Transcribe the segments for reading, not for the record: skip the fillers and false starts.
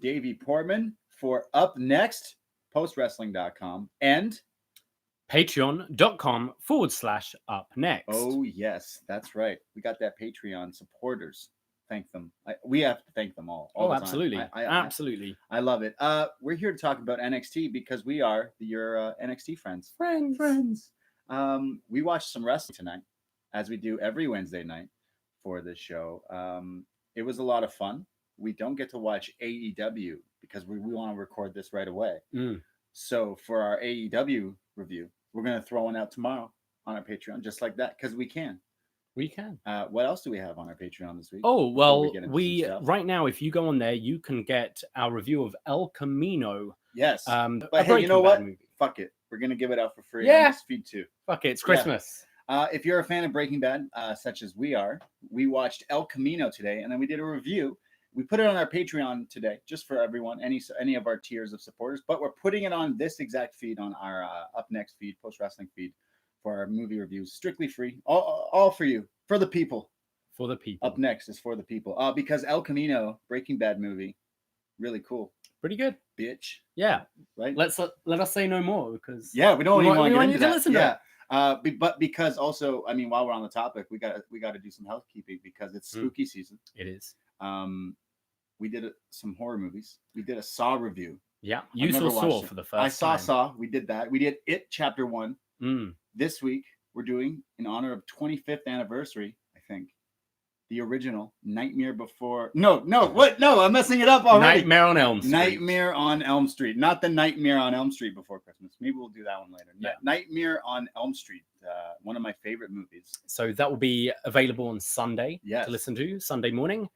Davie Portman for upNXT, postwrestling.com, and patreon.com/upnext. Oh, yes, that's right. We got that Patreon supporters. Thank them. We have to thank them all the absolutely. time. Absolutely. I love it. We're here to talk about NXT because we are your NXT friends. Friends. We watched some wrestling tonight, as we do every Wednesday night for this show. It was a lot of fun. We don't get to watch AEW because we want to record this right away. So for our AEW review, we're going to throw one out tomorrow on our Patreon, just like that, because we can. We can. What else do we have on our Patreon this week? Oh, well, we right now, if you go on there, you can get our review of El Camino. Yes. But hey, you know what? Fuck it. We're going to give it out for free on this feed too. Fuck it. It's Christmas. Yeah. If you're a fan of Breaking Bad, such as we are, we watched El Camino today, and then we did a review. We put it on our Patreon today, just for everyone, any of our tiers of supporters. But we're putting it on this exact feed, on our upNXT feed, Post Wrestling feed, for our movie reviews, strictly free, all for you, for the people. For the people. upNXT is for the people. Because El Camino, Breaking Bad movie, really cool. Pretty good, bitch. Yeah, right. Let us say no more because we don't even want to get into that. Listen to it. But because also, I mean, while we're on the topic, we got to do some housekeeping because it's spooky season. It is. We did some horror movies. We did a Saw review. Yeah, you saw Saw for the first time. I saw Saw. We did that. We did It Chapter 1. This week we're doing, in honor of 25th anniversary, I think, the original Nightmare Before. No, I'm messing it up already. Nightmare on Elm Street. Nightmare on Elm Street, not the Nightmare on Elm Street Before Christmas. Maybe we'll do that one later. Yeah. Nightmare on Elm Street, one of my favorite movies. So that will be available on Sunday to listen to Sunday morning.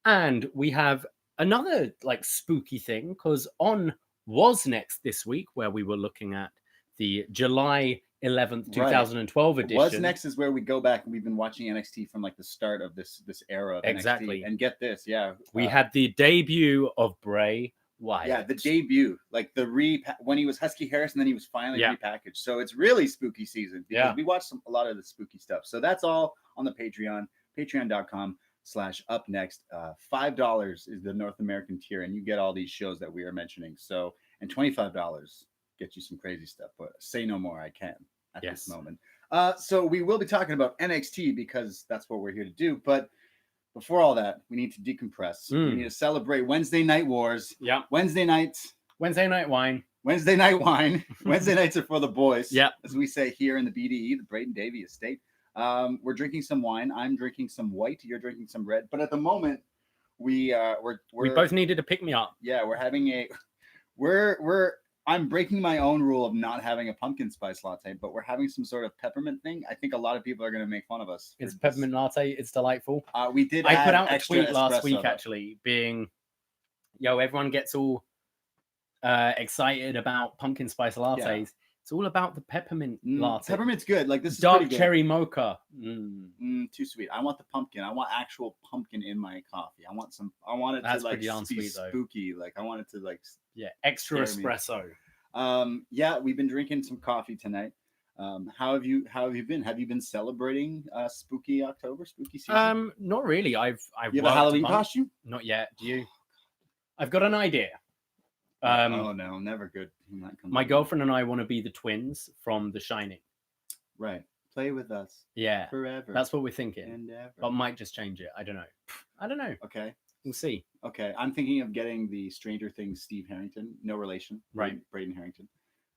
And we have another spooky thing because on Was Next this week, where we were looking at the July 11th, 2012 edition. Was Next is where we go back, and we've been watching NXT from the start of this era of exactly. NXT. And get this, we had the debut of Bray Wyatt. Yeah, the debut, when he was Husky Harris, and then he was finally repackaged. So it's really spooky season because we watched a lot of the spooky stuff. So that's all on the Patreon, patreon.com/upnext. $5 is the North American tier, and you get all these shows that we are mentioning. So, and $25 gets you some crazy stuff. But say no more, I can at this moment. So we will be talking about NXT because that's what we're here to do. But before all that, we need to decompress. We need to celebrate Wednesday Night Wars. Yeah. Wednesday night wine. Wednesday nights are for the boys. Yeah. As we say here in the BDE, the Braden Davie estate. We're drinking some wine. I'm drinking some white. You're drinking some red. But at the moment, we both needed to pick me up. Yeah, I'm breaking my own rule of not having a pumpkin spice latte, but we're having some sort of peppermint thing. I think a lot of people are going to make fun of us. It's peppermint latte. It's delightful. I put out a tweet last week actually, being, everyone gets all excited about pumpkin spice lattes. Yeah. It's all about the peppermint latte. Peppermint's good. This is dark cherry mocha. Too sweet. I want the pumpkin. I want actual pumpkin in my coffee. I want it to be spooky. I want it to extra espresso. We've been drinking some coffee tonight. How have you been? Have you been celebrating spooky October, spooky season? Not really. You have a Halloween costume? Not yet. Do you? I've got an idea. Oh no, never good. My girlfriend and I want to be the twins from The Shining. Right. Play with us. Yeah. Forever. That's what we're thinking. And ever. But might just change it. I don't know. Okay. We'll see. Okay. I'm thinking of getting the Stranger Things Steve Herrington. No relation. Right. Braden Herrington.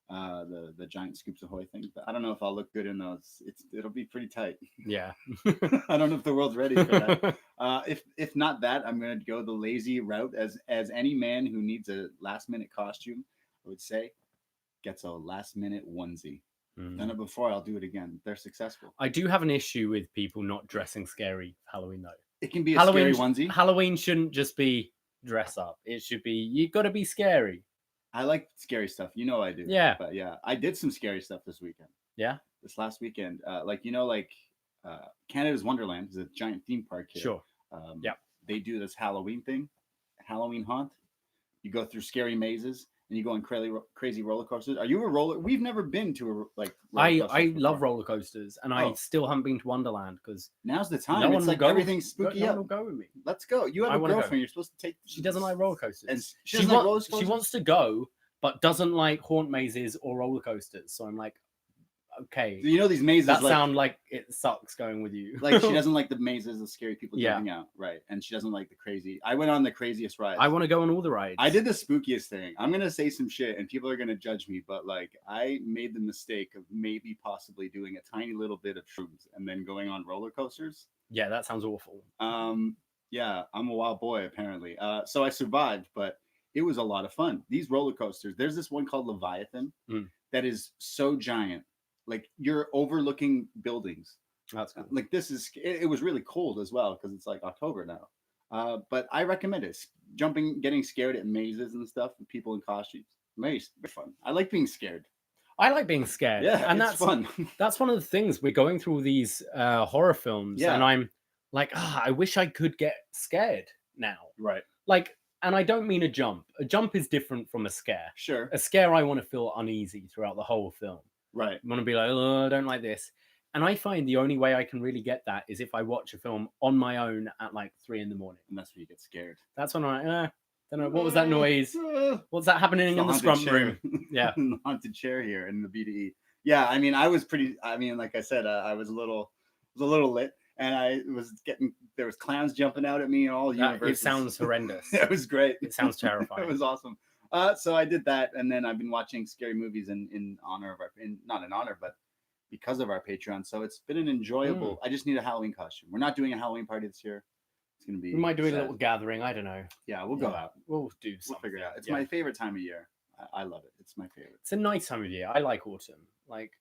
The giant Scoops Ahoy thing. But I don't know if I'll look good in those. It'll be pretty tight. Yeah. I don't know if the world's ready for that. If not that, I'm gonna go the lazy route as any man who needs a last minute costume, I would say, gets a last minute onesie. Done it before, I'll do it again. They're successful. I do have an issue with people not dressing scary for Halloween though. It can be a scary onesie. Halloween shouldn't just be dress up. It should be, you got to be scary. I like scary stuff. I do. Yeah. But I did some scary stuff this weekend. Yeah. This last weekend. Canada's Wonderland is a giant theme park here. Sure. They do this Halloween thing, Halloween haunt. You go through scary mazes, and you go on crazy roller coasters. Are you a roller? We've never been to I love roller coasters, and I still haven't been to Wonderland because now's the time. It's like everything's spooky. No one will go with me. Let's go. You have a girlfriend. You're supposed to take. She doesn't like roller coasters. And she wants to go, but doesn't like haunt mazes or roller coasters. So I'm like, okay. You know these mazes that sound like it sucks going with you. Like she doesn't like the mazes, the scary people jumping out, right? And she doesn't like the crazy. I went on the craziest rides. I want to go on all the rides. I did the spookiest thing. I'm gonna say some shit, and people are gonna judge me, but like I made the mistake of maybe possibly doing a tiny little bit of shrooms and then going on roller coasters. Yeah, that sounds awful. Yeah, I'm a wild boy apparently. So I survived, but it was a lot of fun. These roller coasters. There's this one called Leviathan that is so giant. Like you're overlooking buildings. That's cool. Like it was really cold as well because it's like October now. But I recommend it. Getting scared at mazes and stuff with people in costumes. Very fun. I like being scared. I like being scared. Yeah, and that's fun. That's one of the things. We're going through these horror films, and I'm like, I wish I could get scared now. Right. Like, and I don't mean a jump. A jump is different from a scare. Sure. A scare, I want to feel uneasy throughout the whole film. Right. I want to be like, oh, I don't like this. And I find the only way I can really get that is if I watch a film on my own at like 3 a.m. And that's where you get scared. That's when I'm like, don't know. What was that noise? What's that happening in the scrum room? Yeah. The haunted chair here in the BDE. Yeah. I mean, like I said, I was a little lit, and there was clowns jumping out at me and all universes. It sounds horrendous. It was great. It sounds terrifying. It was awesome. So I did that, and then I've been watching scary movies in honor of not in honor, but because of our Patreon. So it's been an enjoyable. I just need a Halloween costume. We're not doing a Halloween party this year. It's gonna be. We might do a little gathering. I don't know. Yeah, we'll go out. We'll do something. We'll figure it out. It's my favorite time of year. I love it. It's my favorite. It's a nice time of year. I like autumn. Like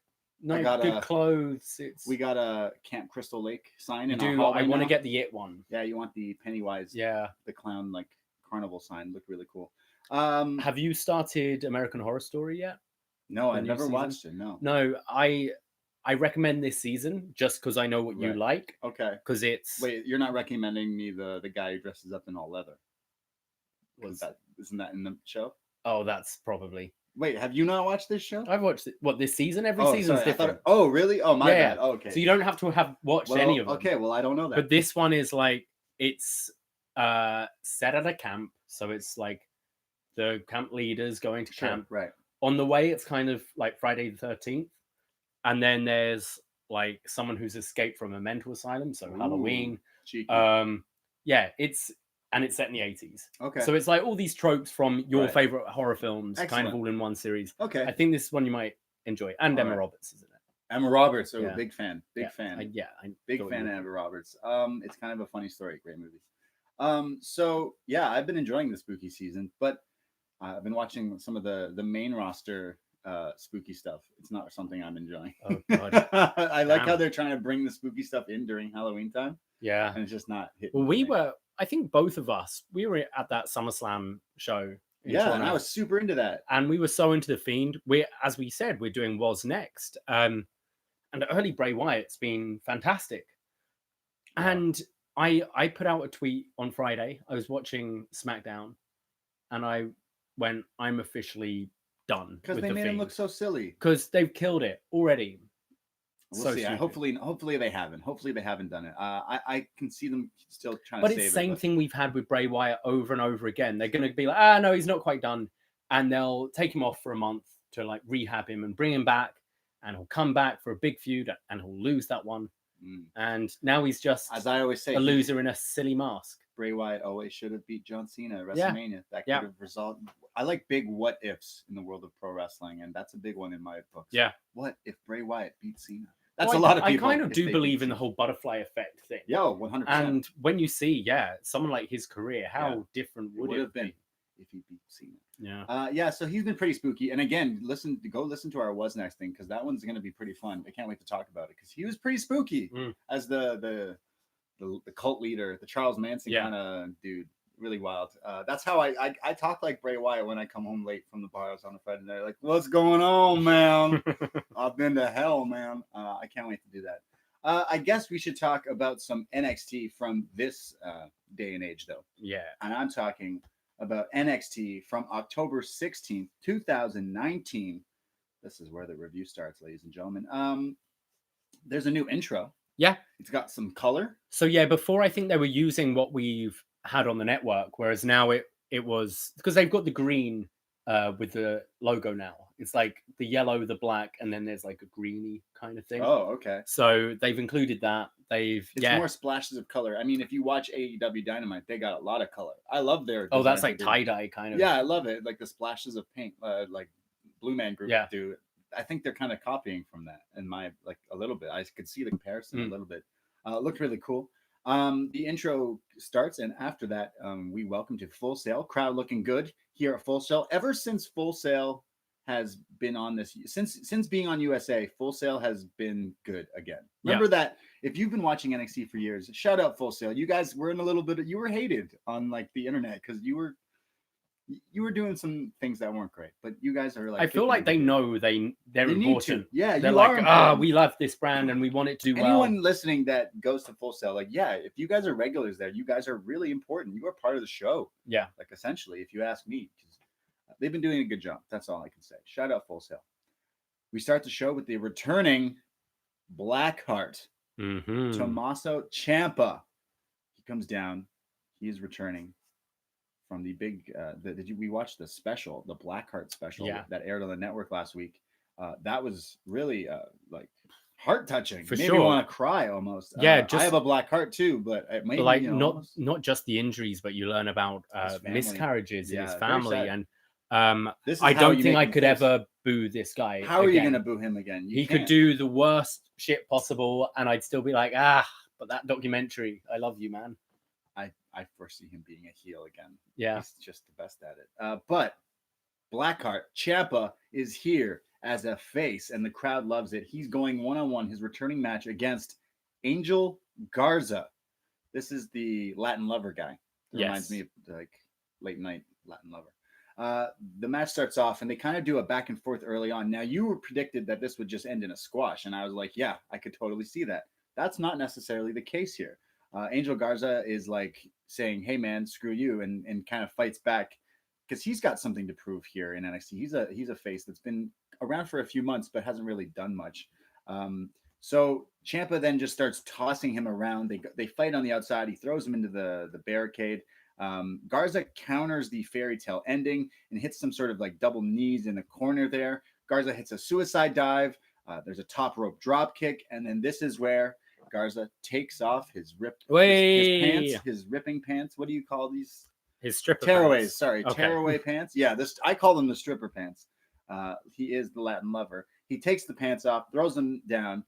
good clothes. We got a Camp Crystal Lake sign in our I hallway want to now. get the It one. Yeah, you want the Pennywise. Yeah, the clown like carnival sign. Looked really cool. Have you started American Horror Story yet? No, I never watched it. No, I recommend this season just because I know what you like. Okay. Because it's you're not recommending me the guy who dresses up in all leather. Isn't that in the show? Oh, that's probably. Wait, have you not watched this show? I've watched it. What, this season? Every season's different. Oh, really? Oh, my bad. Oh, okay. So you don't have to have watched any of them. Okay, well, I don't know that. But this one is like it's set at a camp, so it's like the camp leaders going to camp. Right. On the way, it's kind of like Friday the 13th. And then there's like someone who's escaped from a mental asylum, so Halloween. Cheeky. It's set in the 80s. Okay. So it's like all these tropes from your favorite horror films, kind of all in one series. Okay. I think this one you might enjoy. And Emma Roberts is in it. Emma Roberts, big fan. Big fan. Big fan of Emma Roberts. It's kind of a funny story. Great movie. So yeah, I've been enjoying the spooky season, but I've been watching some of the main roster spooky stuff. It's not something I'm enjoying. Oh god. I like how they're trying to bring the spooky stuff in during Halloween time. Yeah. And it's just not hitting. Well, I think both of us, we were at that SummerSlam show. Yeah, and I was super into that. And we were so into The Fiend. As we said, we're doing Was Next. And early Bray Wyatt's been fantastic. Yeah. And I put out a tweet on Friday. I was watching SmackDown and I went, I'm officially done. Because they made him look so silly. Because they've killed it already. We'll see. Hopefully they haven't. Hopefully they haven't done it. I can see them still trying to save it. But it's the same thing we've had with Bray Wyatt over and over again. They're going to be like, no, he's not quite done. And they'll take him off for a month to like rehab him and bring him back. And he'll come back for a big feud and he'll lose that one. And now he's just, as I always say, a loser in a silly mask. Bray Wyatt always should have beat John Cena at WrestleMania. Yeah. That could have resulted. I like big what ifs in the world of pro wrestling, and that's a big one in my books. Yeah. What if Bray Wyatt beat Cena? That's a lot of people. I kind of do believe in the whole butterfly effect thing. Yo, 100%. And when you see, someone like his career, how different would it have been if he beat Cena? Yeah. So he's been pretty spooky. And again, go listen to our Was Next thing, because that one's going to be pretty fun. I can't wait to talk about it because he was pretty spooky as the cult leader, the Charles Manson kind of dude. Really wild. That's how I talk like Bray Wyatt when I come home late from the bars on a Friday night. Like, what's going on, man? I've been to hell, man. I can't wait to do that. I guess we should talk about some NXT from this day and age, though. Yeah. And I'm talking about NXT from October 16th, 2019. This is where the review starts, ladies and gentlemen. There's a new intro. Yeah. It's got some color. So yeah, before I think they were using what we've had on the network, whereas now it was because they've got the green with the logo now. It's like the yellow, the black, and then there's like a greeny kind of thing. Oh, okay. So they've included that. It's more splashes of color. I mean, if you watch AEW Dynamite, they got a lot of color. I love their. Oh, that's like tie-dye kind of. Yeah, I love it. Like the splashes of paint, like Blue Man Group do. I think they're kind of copying from that in my a little bit. I could see the comparison a little bit. Looked really cool. The intro starts, and after that, we welcome to Full Sail. Crowd looking good here at Full Sail. Ever since Full Sail has been on this, since being on USA, Full Sail has been good again. Remember that if you've been watching NXT for years, shout out Full Sail. You guys were in a little bit. You were hated on the internet because you were doing some things that weren't great, but you guys are I feel like they know they're important. Yeah, they're like, we love this brand and we want it to do well. Anyone listening that goes to Full Sail, if you guys are regulars there, you guys are really important. You are part of the show. Yeah, essentially, if you ask me, because they've been doing a good job. That's all I can say. Shout out Full Sail. We start the show with the returning Blackheart, Tomasso Ciampa. He comes down. He is returning from the big we watched the special, the Blackheart special that aired on the network last week. That was really heart touching. For made sure. Me want to cry almost. I have a black heart too, but it made me, not just the injuries, but you learn about miscarriages in his family, and I don't think I could ever boo this guy. How are you going to boo him again? He could do the worst shit possible, and I'd still be like, but that documentary, I love you, man. I foresee him being a heel again. Yeah. He's just the best at it. But Blackheart, Ciampa is here as a face, and the crowd loves it. He's going one-on-one, his returning match against Angel Garza. This is the Latin lover guy. It reminds me of late night Latin lover. The match starts off, and they kind of do a back and forth early on. Now, you were predicted that this would just end in a squash, and I was like, yeah, I could totally see that. That's not necessarily the case here. Angel Garza is saying, hey, man, screw you, and kind of fights back because he's got something to prove here in NXT. He's a face that's been around for a few months but hasn't really done much. So Ciampa then just starts tossing him around. They fight on the outside. He throws him into the barricade. Garza counters the fairy tale ending and hits some sort of double knees in the corner there. Garza hits a suicide dive. There's a top rope drop kick, and then this is where Garza takes off his pants, his ripping pants. What do you call these? His stripper tearaways. Pants. Sorry, tearaway pants. Yeah, I call them the stripper pants. He is the Latin lover. He takes the pants off, throws them down,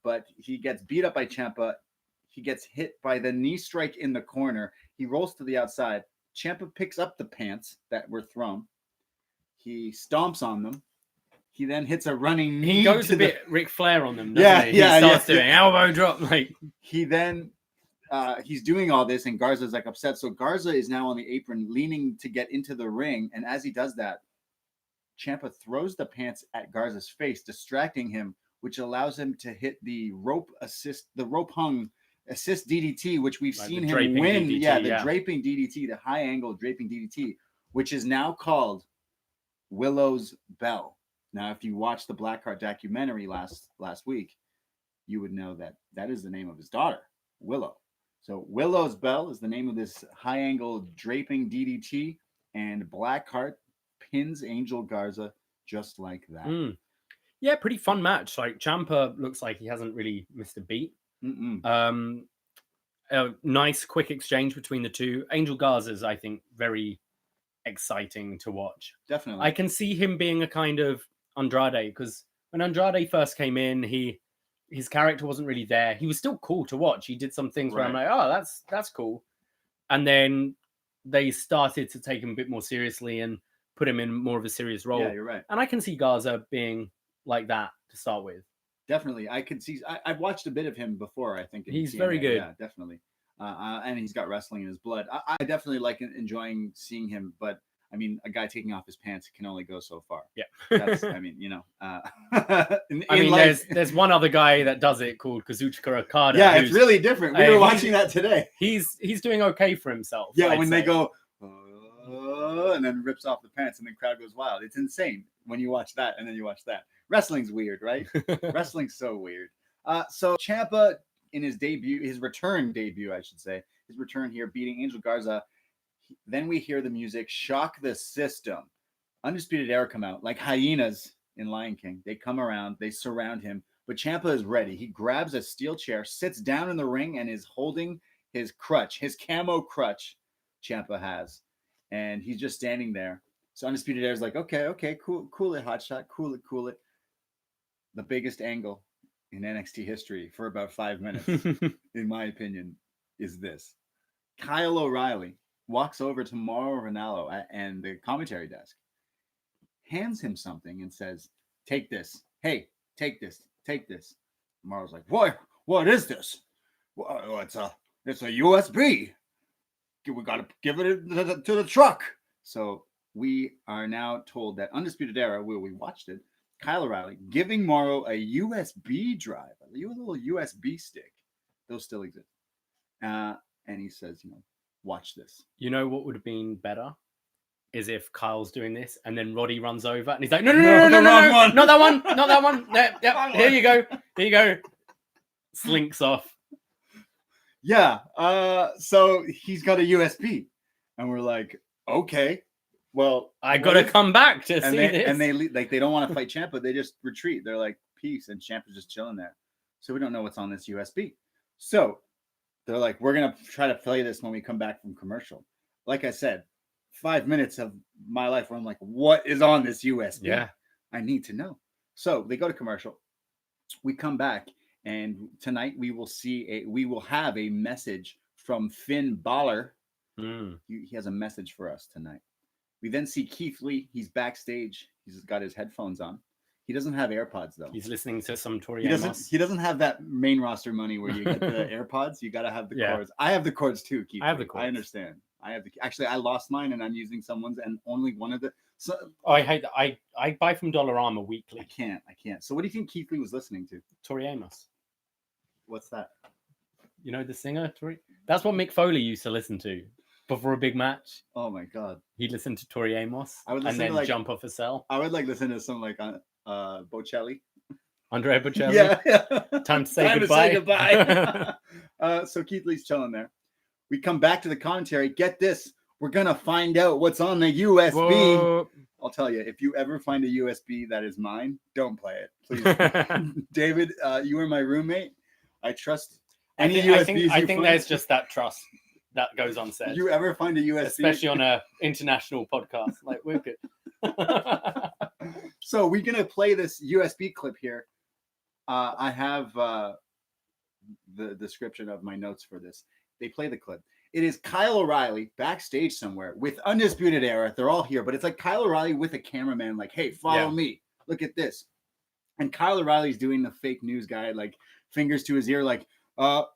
but he gets beat up by Ciampa. He gets hit by the knee strike in the corner. He rolls to the outside. Ciampa picks up the pants that were thrown. He stomps on them. He then hits a running knee. He goes a bit Ric Flair on them, doesn't he? He starts doing elbow drop. He then he's doing all this, and Garza's upset. So Garza is now on the apron, leaning to get into the ring. And as he does that, Ciampa throws the pants at Garza's face, distracting him, which allows him to hit the rope hung assist DDT, which we've seen him win. DDT, the draping DDT, the high angle draping DDT, which is now called Willow's Bell. Now, if you watched the Blackheart documentary last week, you would know that is the name of his daughter, Willow. So Willow's Bell is the name of this high-angle draping DDT, and Blackheart pins Angel Garza just like that. Yeah, pretty fun match. Ciampa looks like he hasn't really missed a beat. A nice, quick exchange between the two. Angel Garza's, I think, very exciting to watch. Definitely. I can see him being a kind of Andrade, because when Andrade first came in, his character wasn't really there. He was still cool to watch. He did some things where I'm like, oh, that's cool. And then they started to take him a bit more seriously and put him in more of a serious role. Yeah, you're right. And I can see Garza being like that to start with. Definitely. I could see. I've watched a bit of him before, I think. He's very good. Yeah, definitely. And he's got wrestling in his blood. I definitely like enjoying seeing him, but I mean, a guy taking off his pants can only go so far. Yeah. That's, there's one other guy that does it called Kazuchika Okada. Yeah, it's really different. We were watching that today. He's doing okay for himself. Yeah, when they go, and then rips off the pants, and the crowd goes wild. It's insane when you watch that, and then you watch that. Wrestling's weird, right? Wrestling's so weird. So Ciampa in his return debut, I should say, his return here, beating Angel Garza. Then we hear the music, shock the system. Undisputed Era come out like hyenas in Lion King. They come around, they surround him, but Ciampa is ready. He grabs a steel chair, sits down in the ring, and is holding his crutch, his camo crutch Ciampa has. And he's just standing there. So Undisputed Era is like, okay, cool it, hotshot, cool it. The biggest angle in NXT history for about 5 minutes, in my opinion, is this. Kyle O'Reilly walks over to Mauro Ranallo and the commentary desk, hands him something and says, take this. Hey, take this. Mauro's like, what is this? Well, it's a USB. We got to give it to the truck. So we are now told that Undisputed Era, where we watched it, Kyle O'Reilly giving Mauro a USB drive, a little USB stick. Those still exist. And he says, watch this. You know what would have been better? Is if Kyle's doing this and then Roddy runs over and he's like, no, not that one. Yep, here you go. Slinks off. Yeah. So he's got a USB, and we're like, okay, well, I gotta come back to see this. And they don't want to fight Ciampa. They just retreat. They're like, peace, and Ciampa's just chilling there. So we don't know what's on this USB. So they're like, we're gonna try to play this when we come back from commercial. Like I said, 5 minutes of my life where I'm like, what is on this USB? Yeah, I need to know. So they go to commercial. We come back, and tonight we will have a message from Finn Baszler. He has a message for us tonight. We then see Keith Lee. He's backstage. He's got his headphones on. He doesn't have AirPods though. He's listening to some Tori Amos. He doesn't have that main roster money where you get the AirPods. You got to have the cords. I have the cords too, Keith. I have the cords. I understand. Actually, I lost mine and I'm using someone's, and only one of the. So, I hate that. I buy from Dollarama weekly. I can't. So what do you think Keith Lee was listening to? Tori Amos. What's that? You know the singer Tori? That's what Mick Foley used to listen to before a big match. Oh my god. He'd listen to Tori Amos and then jump off a cell. I would listen to some Bocelli. Andrea Bocelli. Yeah. Time to say goodbye. So Keith Lee's chilling there. We come back to the commentary. Get this. We're going to find out what's on the USB. Whoa. I'll tell you, if you ever find a USB that is mine, don't play it. Please. David, you are my roommate. I trust any USBs I think there's just that trust that goes unsaid. You ever find a USB? Especially on an international podcast. Like, we're good. So we're going to play this USB clip here. I have the description of my notes for this. They play the clip. It is Kyle O'Reilly backstage somewhere with Undisputed Era. They're all here, but it's like Kyle O'Reilly with a cameraman, like, hey, follow me. Look at this. And Kyle O'Reilly's doing the fake news guy, like fingers to his ear, like,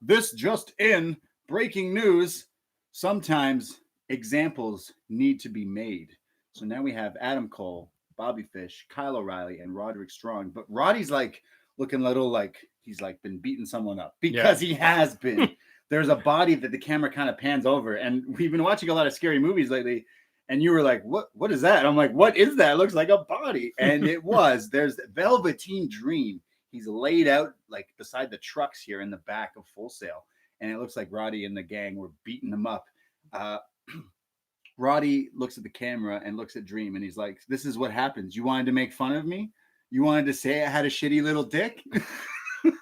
this just in, breaking news. Sometimes examples need to be made. So now we have Adam Cole, Bobby Fish, Kyle O'Reilly, and Roderick Strong. But Roddy's like looking a little like he's like been beating someone up because he has been. There's a body that the camera kind of pans over, and we've been watching a lot of scary movies lately. And you were like, what is that? And I'm like, what is that? It looks like a body. And it was. There's Velveteen Dream. He's laid out like beside the trucks here in the back of Full Sail. And it looks like Roddy and the gang were beating him up. Roddy looks at the camera and looks at Dream, and he's like, this is what happens. You wanted to make fun of me? You wanted to say I had a shitty little dick?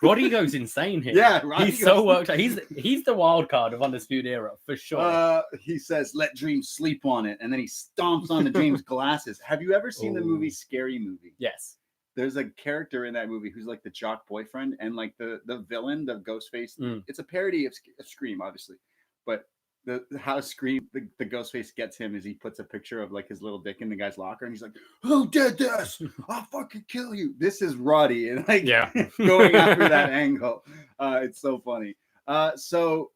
Roddy goes insane here. Yeah, he's so worked out. He's the wild card of Undisputed Era for sure. He says, let Dream sleep on it, and then he stomps on the Dream's glasses. Have you ever seen the movie Scary Movie? Yes. There's a character in that movie who's like the jock boyfriend, and like the villain, the Ghostface. It's a parody of Scream, obviously, but how Scream the Ghostface gets him is he puts a picture of like his little dick in the guy's locker, and he's like, who did this? I'll fucking kill you. This is Roddy, and like going after that angle. It's so funny. So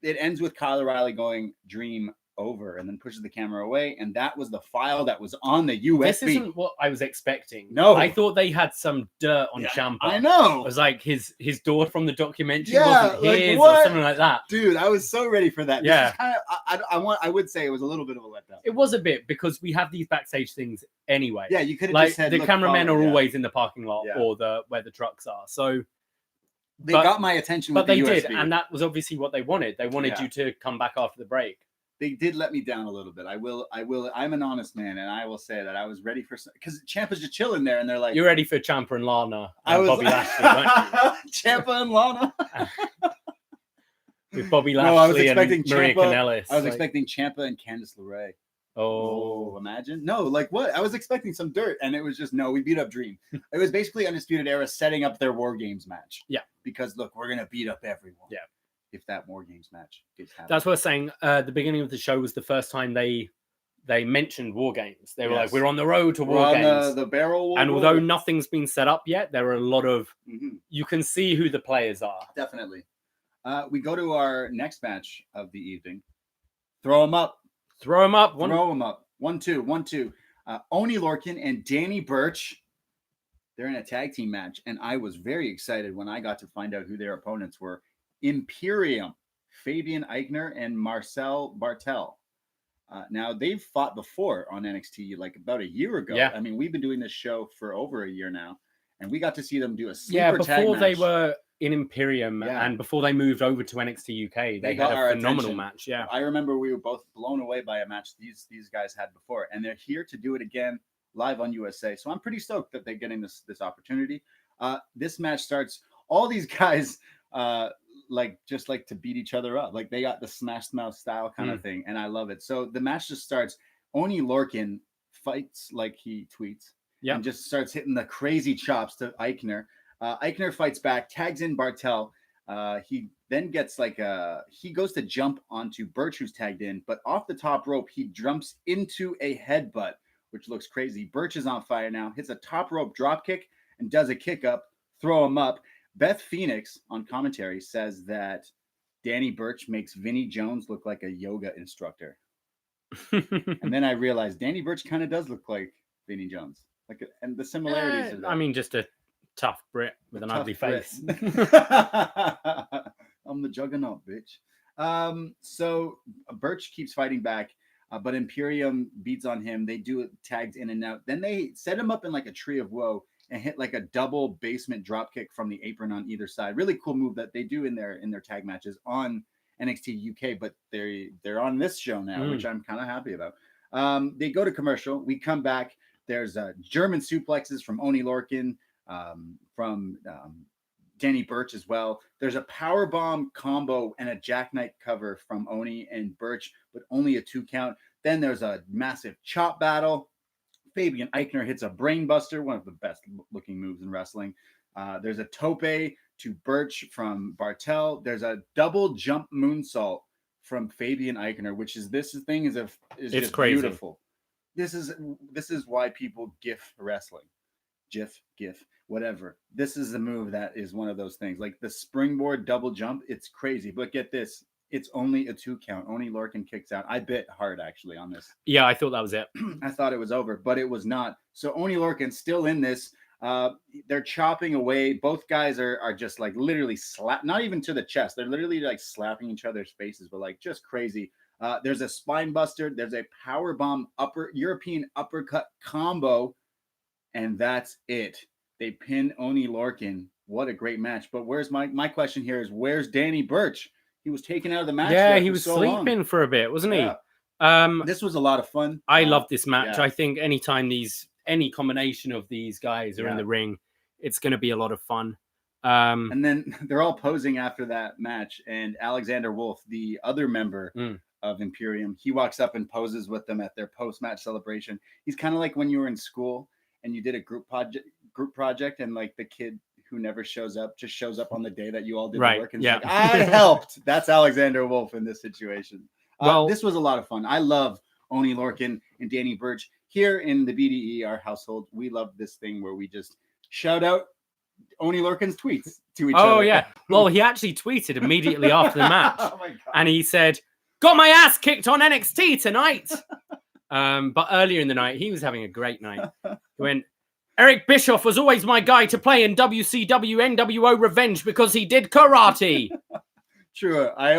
it ends with Kyle O'Reilly going, Dream, over and then pushes the camera away. And that was the file that was on the USB. This isn't what I was expecting. No. I thought they had some dirt on Ciampa. I know. It was like his daughter from the documentary wasn't like his what? Or something like that. Dude, I was so ready for that. Yeah. This is kind of, I would say it was a little bit of a letdown. It was a bit because we have these backstage things anyway. Yeah, you could have like just said, the cameramen are always in the parking lot or where the trucks are. So they got my attention with the USB. did, and that was obviously what they wanted. They wanted you to come back after the break. They did let me down a little bit. I will. I'm an honest man, and I will say that I was ready for because Ciampa's just chilling there, and they're like, "You're ready for Ciampa and Lana." I was Bobby Lashley, weren't you? Ciampa and Lana with Bobby Lashley and Maria Kanellis. I was expecting Ciampa and Candice LeRae. Oh, imagine! No, like what? I was expecting some dirt, and it was just no. We beat up Dream. It was basically Undisputed Era setting up their War Games match. Yeah, because look, we're gonna beat up everyone. Yeah. If that War Games match gets happened. That's what I was saying. The beginning of the show was the first time they mentioned War Games. They were like, "We're on the road to War Games." The barrel. And although nothing's been set up yet, there are a lot of. You can see who the players are. Definitely. We go to our next match of the evening. Throw them up. Throw them up. Throw them up. 1-2. 1-2. Oney Lorcan and Danny Burch. They're in a tag team match, and I was very excited when I got to find out who their opponents were. Imperium, Fabian Eichner and Marcel Bartel. Now they've fought before on NXT like about a year ago. Yeah. I mean, we've been doing this show for over a year now, and we got to see them do a sleeper tag before match. They were in Imperium and before they moved over to NXT UK, they had a phenomenal match. Yeah, I remember we were both blown away by a match these guys had before, and they're here to do it again live on USA. So I'm pretty stoked that they're getting this opportunity. This match starts. All these guys. Like to beat each other up. Like they got the Smash Mouth style kind of thing. And I love it. So the match just starts. Oney Lorcan fights like he tweets and just starts hitting the crazy chops to Eichner. Eichner fights back, tags in Bartel. He then gets he goes to jump onto Burch, who's tagged in, but off the top rope, he jumps into a headbutt, which looks crazy. Burch is on fire now, hits a top rope drop kick and does a kick up, throw him up. Beth Phoenix on commentary says that Danny Burch makes Vinnie Jones look like a yoga instructor. And then I realized Danny Burch kind of does look like Vinnie Jones. And the similarities are there. I mean, just a tough Brit with an ugly face. I'm the juggernaut, bitch. So Burch keeps fighting back, but Imperium beats on him. They do it tagged in and out. Then they set him up in like a tree of woe and hit like a double basement drop kick from the apron on either side. Really cool move that they do in their tag matches on NXT UK, but they're on this show now, which I'm kind of happy about. They go to commercial. We come back. There's German suplexes from Oney Lorcan, from Danny Burch as well. There's a powerbomb combo and a jackknife cover from Oney and Burch, but only a 2 count. Then there's a massive chop battle. Fabian Eichner hits a brainbuster, one of the best looking moves in wrestling. There's a tope to Burch from Bartel. There's a double jump moonsault from Fabian Eichner, which is just just crazy. Beautiful. This is why people GIF wrestling. GIF, whatever. This is the move that is one of those things. Like the springboard double jump, it's crazy. But get this. It's only a 2 count. Oney Lorcan kicks out. I bit hard actually on this. Yeah, I thought that was it. I thought it was over, but it was not. So Oney Lorcan's still in this. They're chopping away. Both guys are just like literally not even to the chest. They're literally like slapping each other's faces, but like just crazy. There's a spine buster. There's a power bomb European uppercut combo, and that's it. They pin Oney Lorcan. What a great match. But where's my question here is where's Danny Burch? He was taken out of the match. Yeah, he was sleeping for a bit, wasn't he? This was a lot of fun. I love this match. Yeah. I think anytime any combination of these guys are in the ring, it's going to be a lot of fun. And then they're all posing after that match. And Alexander Wolf, the other member of Imperium, he walks up and poses with them at their post-match celebration. He's kind of like when you were in school and you did a group project and like the kid who never shows up just shows up on the day that you all did the work and like, I helped. That's Alexander Wolf in this situation. Well, this was a lot of fun. I love Oney Lorcan and Danny Burch here in the BDE, our household. We love this thing where we just shout out Oney Lorcan's tweets to each other. Oh yeah. Well, he actually tweeted immediately after the match, oh my God. And he said, got my ass kicked on NXT tonight. But earlier in the night, he was having a great night. He went, Eric Bischoff was always my guy to play in WCW NWO Revenge because he did karate. True. I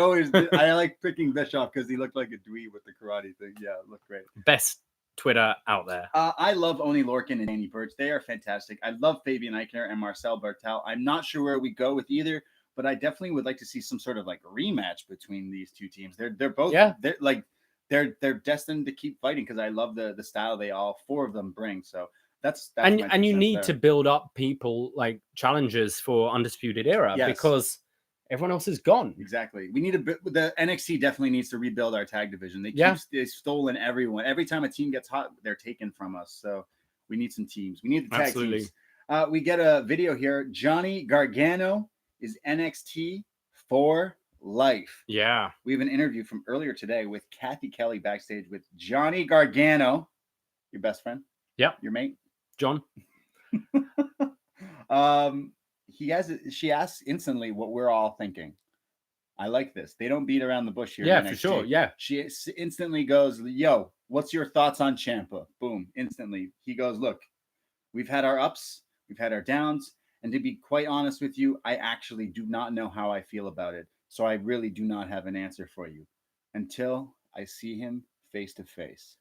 like picking Bischoff because he looked like a dweeb with the karate thing. Yeah, it looked great. Best Twitter out there. I love Oni Lorcan and Danny Burch. They are fantastic. I love Fabian Eichner and Marcel Bartel. I'm not sure where we go with either, but I definitely would like to see some sort of like rematch between these two teams. They're both they're destined to keep fighting because I love the style they all four of them bring. So that's and you need to build up people like challengers for Undisputed Era because everyone else is gone. Exactly. We need the NXT definitely needs to rebuild our tag division. They've stolen everyone. Every time a team gets hot, they're taken from us. So we need some teams. We need the tag teams. We get a video here. Johnny Gargano is NXT for life. Yeah. We have an interview from earlier today with Kathy Kelly backstage with Johnny Gargano, your best friend. Yep. Your mate. John. She asks instantly what we're all thinking. I like this. They don't beat around the bush here. Yeah, for sure. Yeah. She instantly goes, yo, what's your thoughts on Ciampa? Boom. Instantly. He goes, look, we've had our ups, we've had our downs. And to be quite honest with you, I actually do not know how I feel about it. So I really do not have an answer for you until I see him face to face.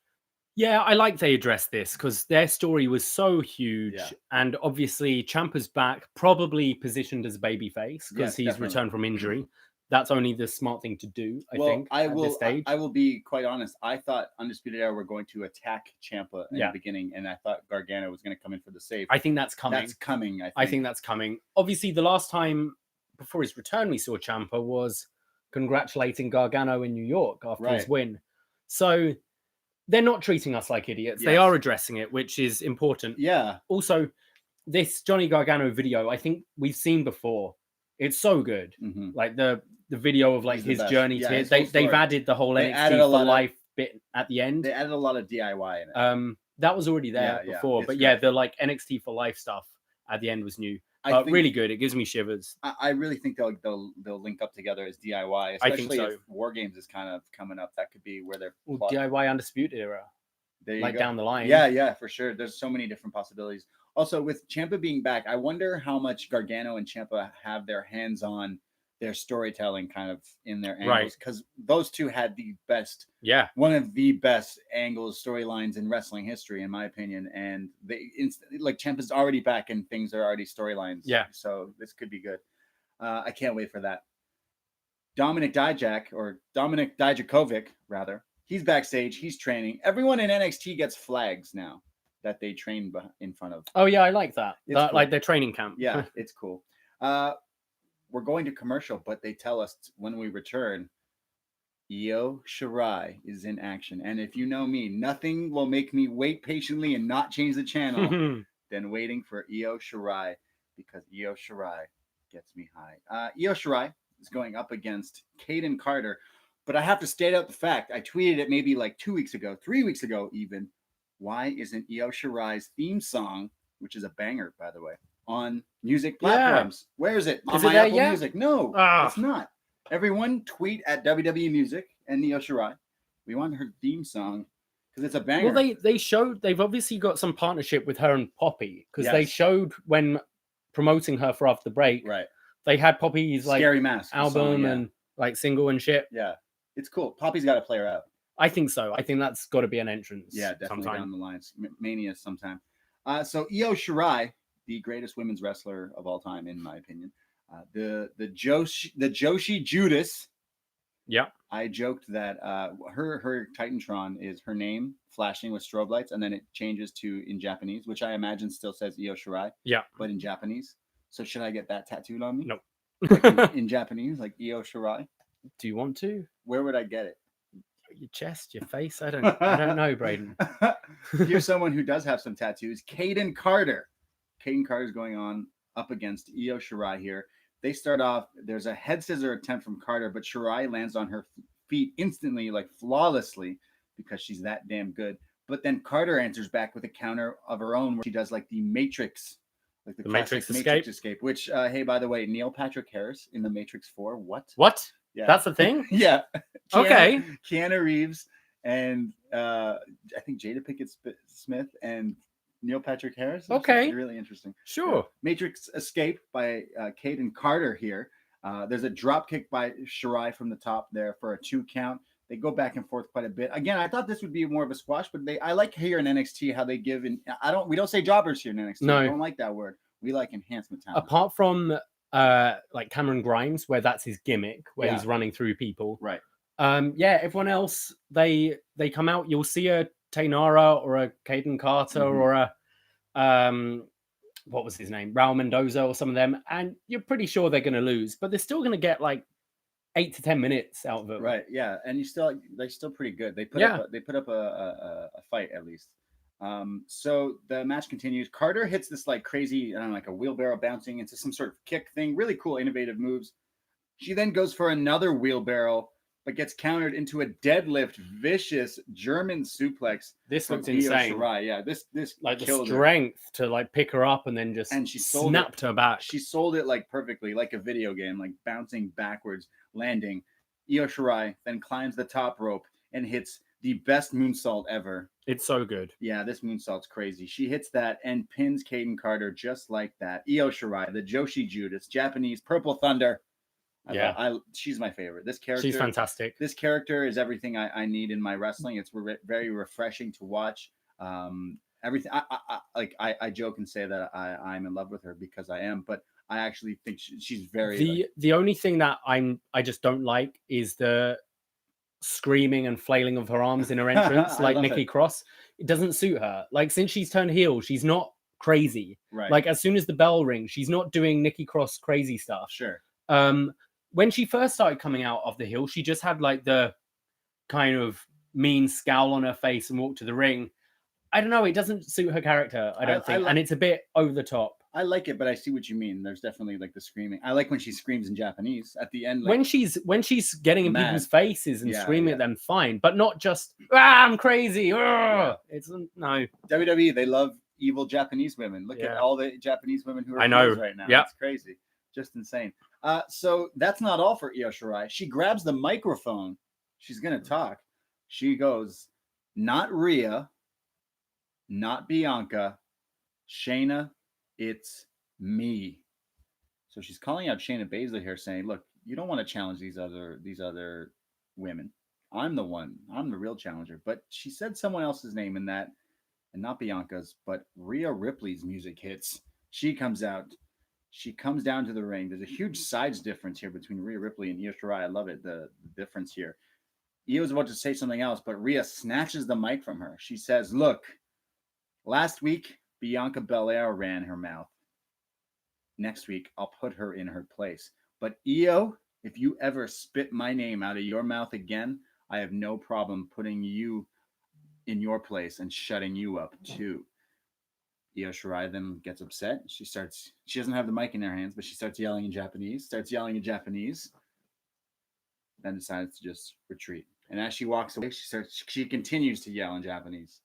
Yeah, I like they addressed this because their story was so huge. Yeah. And obviously, Ciampa's back, probably positioned as a babyface because he's returned from injury. That's only the smart thing to do, I think, at this stage. I will be quite honest. I thought Undisputed Era were going to attack Ciampa in the beginning, and I thought Gargano was going to come in for the save. I think that's coming. That's coming, I think that's coming. Obviously, the last time before his return we saw Ciampa was congratulating Gargano in New York after his win. So they're not treating us like idiots. Yes. They are addressing it, which is important. Yeah. Also, this Johnny Gargano video, I think we've seen before. It's so good. Mm-hmm. Like the video of like his journey to it. They've added the whole NXT for life bit at the end. They added a lot of DIY in it. That was already there before. But the like NXT for life stuff at the end was new. But really good. It gives me shivers. I really think they'll link up together as DIY, especially if War Games is kind of coming up. That could be where they're DIY Undisputed Era. There you go. Down the line. Yeah, for sure. There's so many different possibilities. Also, with Ciampa being back, I wonder how much Gargano and Ciampa have their hands on their storytelling kind of in their angles. Because those two had the best, one of the best angles, storylines in wrestling history, in my opinion. And they like Ciampa's already back and things are already storylines. Yeah. So this could be good. I can't wait for that. Dominik Dijakovic, rather. He's backstage. He's training. Everyone in NXT gets flags now that they train in front of. Oh, yeah, I like that. Cool. Like their training camp. Yeah, it's cool. We're going to commercial, but they tell us when we return, Io Shirai is in action. And if you know me, nothing will make me wait patiently and not change the channel than waiting for Io Shirai, because Io Shirai gets me high. Io Shirai is going up against Caden Carter, but I have to state out the fact. I tweeted it maybe like 2 weeks ago, 3 weeks ago even. Why isn't Io Shirai's theme song, which is a banger, by the way, on music platforms? Where is it? On my Apple Music? No, it's not. Everyone tweet at WWE Music and Io Shirai. We want her theme song because it's a banger. Well, they've obviously got some partnership with her and Poppy because they showed when promoting her for After the Break. Right. They had Poppy's like Scary Mask album and like single and shit. Yeah, it's cool. Poppy's got to play her out. I think so. I think that's got to be an entrance. Yeah, definitely down the lines. Mania sometime. So Io Shirai, the greatest women's wrestler of all time, in my opinion. The Joshi Judas. Yeah. I joked that her Titantron is her name flashing with strobe lights, and then it changes to in Japanese, which I imagine still says Io Shirai. Yeah. But in Japanese. So should I get that tattooed on me? Nope. Like in Japanese, like Io Shirai. Do you want to? Where would I get it? Your chest, your face. I don't know, Braden. Here's someone who does have some tattoos. Caden Carter. Caden Carter is going on up against Io Shirai here. They start off. There's a head scissor attempt from Carter, but Shirai lands on her feet instantly, like flawlessly, because she's that damn good. But then Carter answers back with a counter of her own, where she does like the Matrix, like the Matrix Escape. Which, hey, by the way, Neil Patrick Harris in the Matrix 4. What? Yeah, that's the thing. Yeah. Okay. Keanu Reeves and I think Jada Pinkett Smith and Neil Patrick Harris. Okay, really interesting. Sure. Yeah. Matrix Escape by Caden Carter here. There's a drop kick by Shirai from the top there for a 2 count. They go back and forth quite a bit. Again, I thought this would be more of a squash, but I like here in NXT how they give in. We don't say jobbers here in NXT. No. We don't like that word. We like enhancement talent. Apart from like Cameron Grimes, where that's his gimmick, where he's running through people. Right. Everyone else they come out. You'll see a Taynara or a Caden Carter or a what was his name, Raul Mendoza or some of them, and you're pretty sure they're going to lose, but they're still going to get like 8 to 10 minutes out of it. Right. Yeah, and they're still pretty good. They put up a fight at least. So the match continues. Carter hits this like crazy, I don't know, like a wheelbarrow bouncing into some sort of kick thing. Really cool, innovative moves. She then goes for another wheelbarrow, but gets countered into a deadlift, vicious German suplex. This looks insane. Shirai. Yeah, this like the strength to like pick her up and then just she snapped her back. She sold it like perfectly, like a video game, like bouncing backwards, landing. Io Shirai then climbs the top rope and hits the best moonsault ever. It's so good. Yeah, this moonsault's crazy. She hits that and pins Caden Carter just like that. Io Shirai, the Joshi Judas, Japanese Purple Thunder. She's my favorite. This character, she's fantastic. This character is everything I need in my wrestling. It's very refreshing to watch. Everything. I joke and say that I'm in love with her because I am, but I actually think she's very. The only thing that I just don't like is the screaming and flailing of her arms in her entrance, like Nikki Cross. It doesn't suit her. Like since she's turned heel, she's not crazy. Right. Like as soon as the bell rings, she's not doing Nikki Cross crazy stuff. Sure. When she first started coming out of the heel, she just had like the kind of mean scowl on her face and walked to the ring. I don't know. It doesn't suit her character, I don't think. And it's a bit over the top. I like it, but I see what you mean. There's definitely like the screaming. I like when she screams in Japanese at the end. Like, when she's getting in people's faces and screaming at them, fine. But not just, I'm crazy. It's no. WWE, they love evil Japanese women. Look at all the Japanese women who are right now. Yeah. It's crazy. Just insane. So that's not all for Io Shirai. She grabs the microphone. She's going to talk. She goes, not Rhea, not Bianca, Shayna, it's me. So she's calling out Shayna Baszler here saying, look, you don't want to challenge these other women. I'm the one. I'm the real challenger. But she said someone else's name in that, and not Bianca's, but Rhea Ripley's music hits. She comes out. She comes down to the ring. There's a huge size difference here between Rhea Ripley and Io Shirai. I love it, the difference here. Io's about to say something else, but Rhea snatches the mic from her. She says, look, last week, Bianca Belair ran her mouth. Next week, I'll put her in her place. But Io, if you ever spit my name out of your mouth again, I have no problem putting you in your place and shutting you up too. Io Shirai then gets upset. She doesn't have the mic in her hands, but she starts yelling in Japanese, then decides to just retreat. And as she walks away, she continues to yell in Japanese.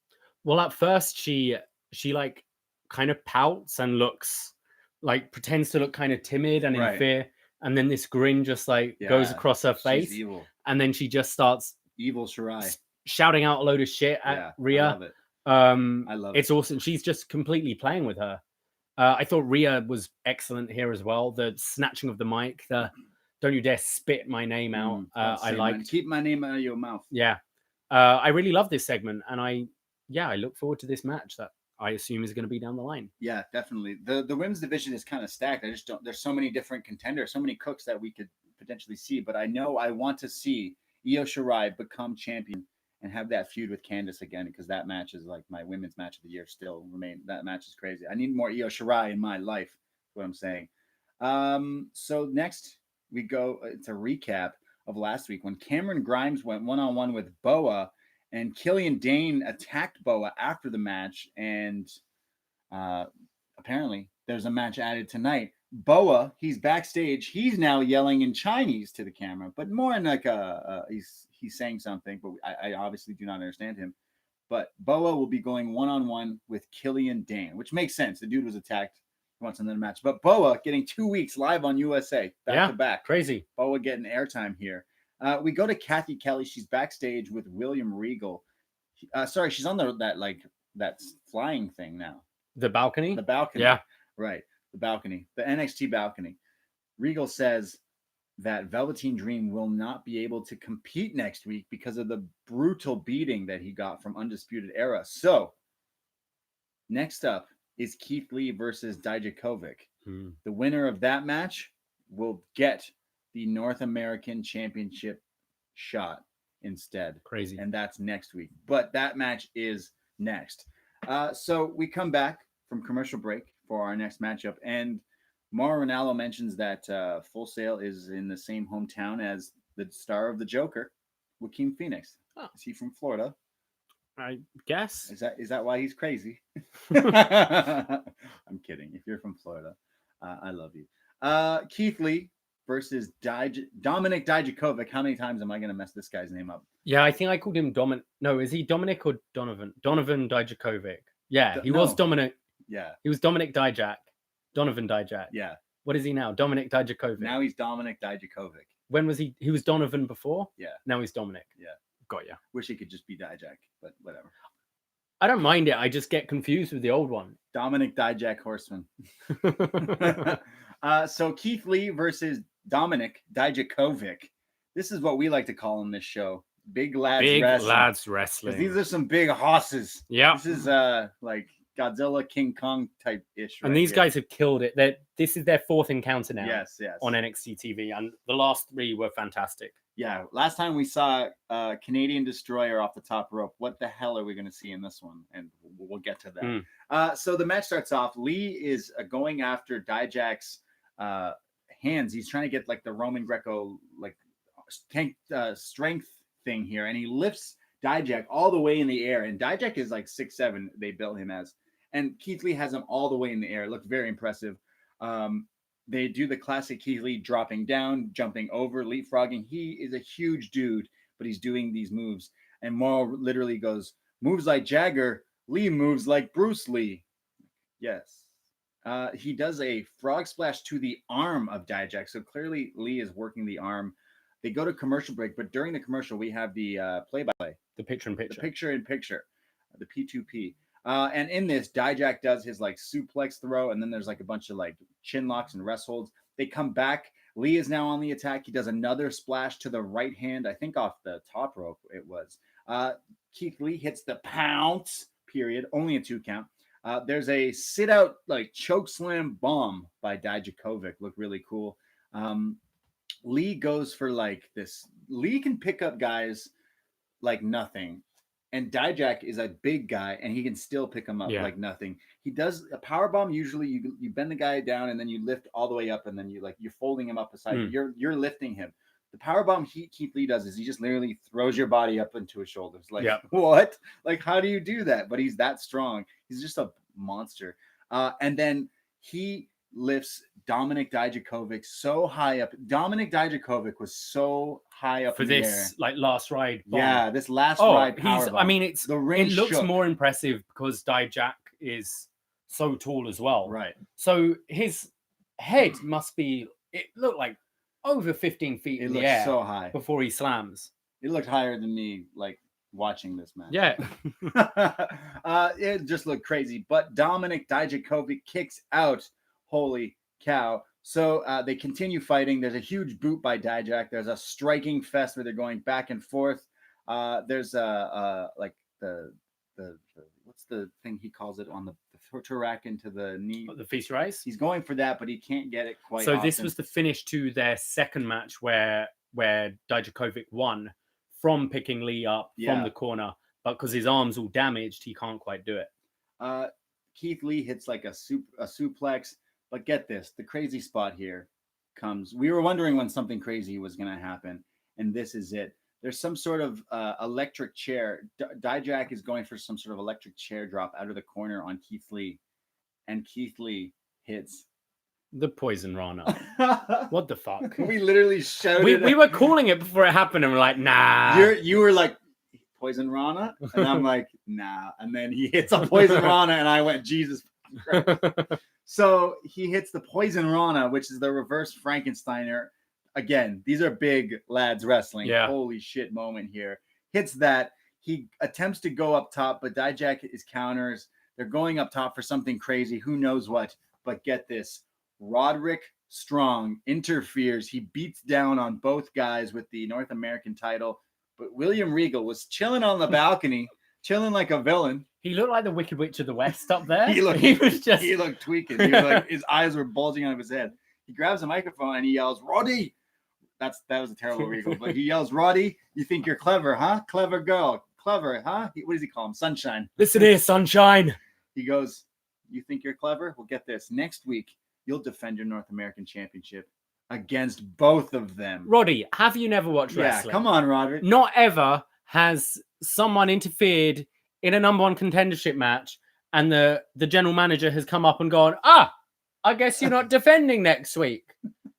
Well, at first she like kind of pouts and looks like pretends to look kind of timid and in fear. And then this grin just like goes across her face. She's evil. And then she just starts evil Shirai shouting out a load of shit at Rhea. I love it. I love it. It's awesome. She's just completely playing with her. I thought Rhea was excellent here as well. The snatching of the mic, the don't you dare spit my name out. I liked. Keep my name out of your mouth. Yeah. I really love this segment. And I look forward to this match that I assume is going to be down the line. Yeah, definitely. The women's division is kind of stacked. I just don't, there's so many different contenders, so many cooks that we could potentially see. But I know I want to see Io Shirai become champion and have that feud with Candice again, because that match is like my women's match of the year still remain. That match is crazy. I need more Io Shirai in my life, is what I'm saying. So next we go, it's a recap of last week when Cameron Grimes went one-on-one with Boa and Killian Dane attacked Boa after the match. And apparently there's a match added tonight. Boa, he's backstage. He's now yelling in Chinese to the camera, but more in like he's saying something, but I obviously do not understand him. But Boa will be going one-on-one with Killian Dane, which makes sense. The dude was attacked wants another match. But Boa getting 2 weeks live on USA back to back. Crazy. Boa getting airtime here. We go to Kathy Kelly. She's backstage with William Regal. She's on that flying thing now. The balcony? The balcony. Yeah. Right. The balcony. The NXT balcony. Regal says that Velveteen Dream will not be able to compete next week because of the brutal beating that he got from Undisputed Era. So, next up is Keith Lee versus Dijakovic. The winner of that match will get the North American Championship shot instead. Crazy. And that's next week. But that match is next. So we come back from commercial break for our next matchup. And Mauro Ranallo mentions that Full Sail is in the same hometown as the star of the Joker, Joaquin Phoenix. Oh. Is he from Florida? I guess. Is that why he's crazy? I'm kidding. If you're from Florida, I love you. Keith Lee versus Dominik Dijakovic. How many times am I going to mess this guy's name up? Yeah, I think I called him Dominik. No, is he Dominik or Donovan? Donovan Dijakovic. Yeah, was Dominik. Yeah. He was Dominik Dijak. Donovan Dijak. Yeah. What is he now? Dominik Dijakovic. Now he's Dominik Dijakovic. When was he? He was Donovan before? Yeah. Now he's Dominik. Yeah. Got ya. Wish he could just be Dijak, but whatever. I don't mind it. I just get confused with the old one. Dominik Dijak Horseman. So Keith Lee versus Dominik Dijakovic. This is what we like to call on this show. Big lads wrestling. These are some big hosses. Yeah. This is like Godzilla, King Kong type ish. And these guys have killed it. This is their fourth encounter now. Yes. On NXT TV, and the last three were fantastic. Yeah, last time we saw Canadian Destroyer off the top rope. What the hell are we going to see in this one? And we'll get to that. So the match starts off. Lee is going after Dijak's hands. He's trying to get like the Roman Greco strength thing here, and he lifts Dijak all the way in the air. And Dijak is like 6'7". They built him as, and Keith Lee has him all the way in the air. It looked very impressive. They do the classic Keith Lee dropping down, jumping over, leapfrogging. He is a huge dude, but he's doing these moves. And Mauro literally goes, moves like Jagger, Lee moves like Bruce Lee. Yes. He does a frog splash to the arm of Dijak. So clearly Lee is working the arm. They go to commercial break, but during the commercial, we have the play-by-play. The picture-in-picture. The picture-in-picture. The P2P. And in this, Dijak does his like suplex throw, and then there's like a bunch of like chin locks and rest holds. They come back. Lee is now on the attack. He does another splash to the right hand, I think off the top rope it was. Keith Lee hits the pounce, period, only a 2 count. There's a sit-out like choke slam bomb by Dijakovic. Looked really cool. Lee goes for like this. Lee can pick up guys like nothing. And Dijak is a big guy, and he can still pick him up like nothing. He does a power bomb. Usually, you bend the guy down, and then you lift all the way up, and then you're folding him up beside you. You're lifting him. The power bomb Keith Lee does is he just literally throws your body up into his shoulders. Like what? Like how do you do that? But he's that strong. He's just a monster. And then he lifts Dominik Dijakovic so high up. Dominik Dijakovic was so high up for in this the air. like last ride bomb. Yeah, this last ride power bomb. I mean, it looks shook. more impressive because Dijak is so tall as well. Right. So his head must be. It looked like over 15 feet in the air. So high before he slams. It looked higher than me. Like watching this match. Yeah. It just looked crazy. But Dominik Dijakovic kicks out. Holy cow. So they continue fighting. There's a huge boot by Dijak. There's a striking fest where they're going back and forth. There's like the what's the thing he calls it on the Turak into the knee? The feast your eyes? He's going for that, but he can't get it quite. So this was the finish to their second match where Dijakovic won from picking Lee up from the corner, but because his arm's all damaged, he can't quite do it. Keith Lee hits like a suplex. But get this, the crazy spot here comes. We were wondering when something crazy was going to happen, and this is it. There's some sort of electric chair. Dijak is going for some sort of electric chair drop out of the corner on Keith Lee, and Keith Lee hits the Poison Rana. What the fuck? We literally shouted. We were calling it before it happened, and we're like, nah. You were like, Poison Rana? And I'm like, nah. And then he hits a Poison Rana, and I went, Jesus Christ. So he hits the Poison Rana, which is the reverse Frankensteiner. Again, these are big lads wrestling. Yeah. Holy shit moment here. Hits that. He attempts to go up top, but Dijak is counters. They're going up top for something crazy. Who knows what? But get this. Roderick Strong interferes. He beats down on both guys with the North American title. But William Regal was chilling on the balcony, chilling like a villain. He looked like the Wicked Witch of the West up there. He looked tweaking. He was like, his eyes were bulging out of his head. He grabs a microphone and he yells, "Roddy!" That was a terrible Regal, but he yells, "Roddy, you think you're clever, huh? Clever girl. Clever, huh?" What does he call him? Sunshine. Listen here, Sunshine. He goes, "You think you're clever? Well, get this. Next week, you'll defend your North American Championship against both of them." Roddy, have you never watched wrestling? Yeah, come on, Roderick. Not ever has someone interfered in a number one contendership match and the general manager has come up and gone, I guess you're not defending next week.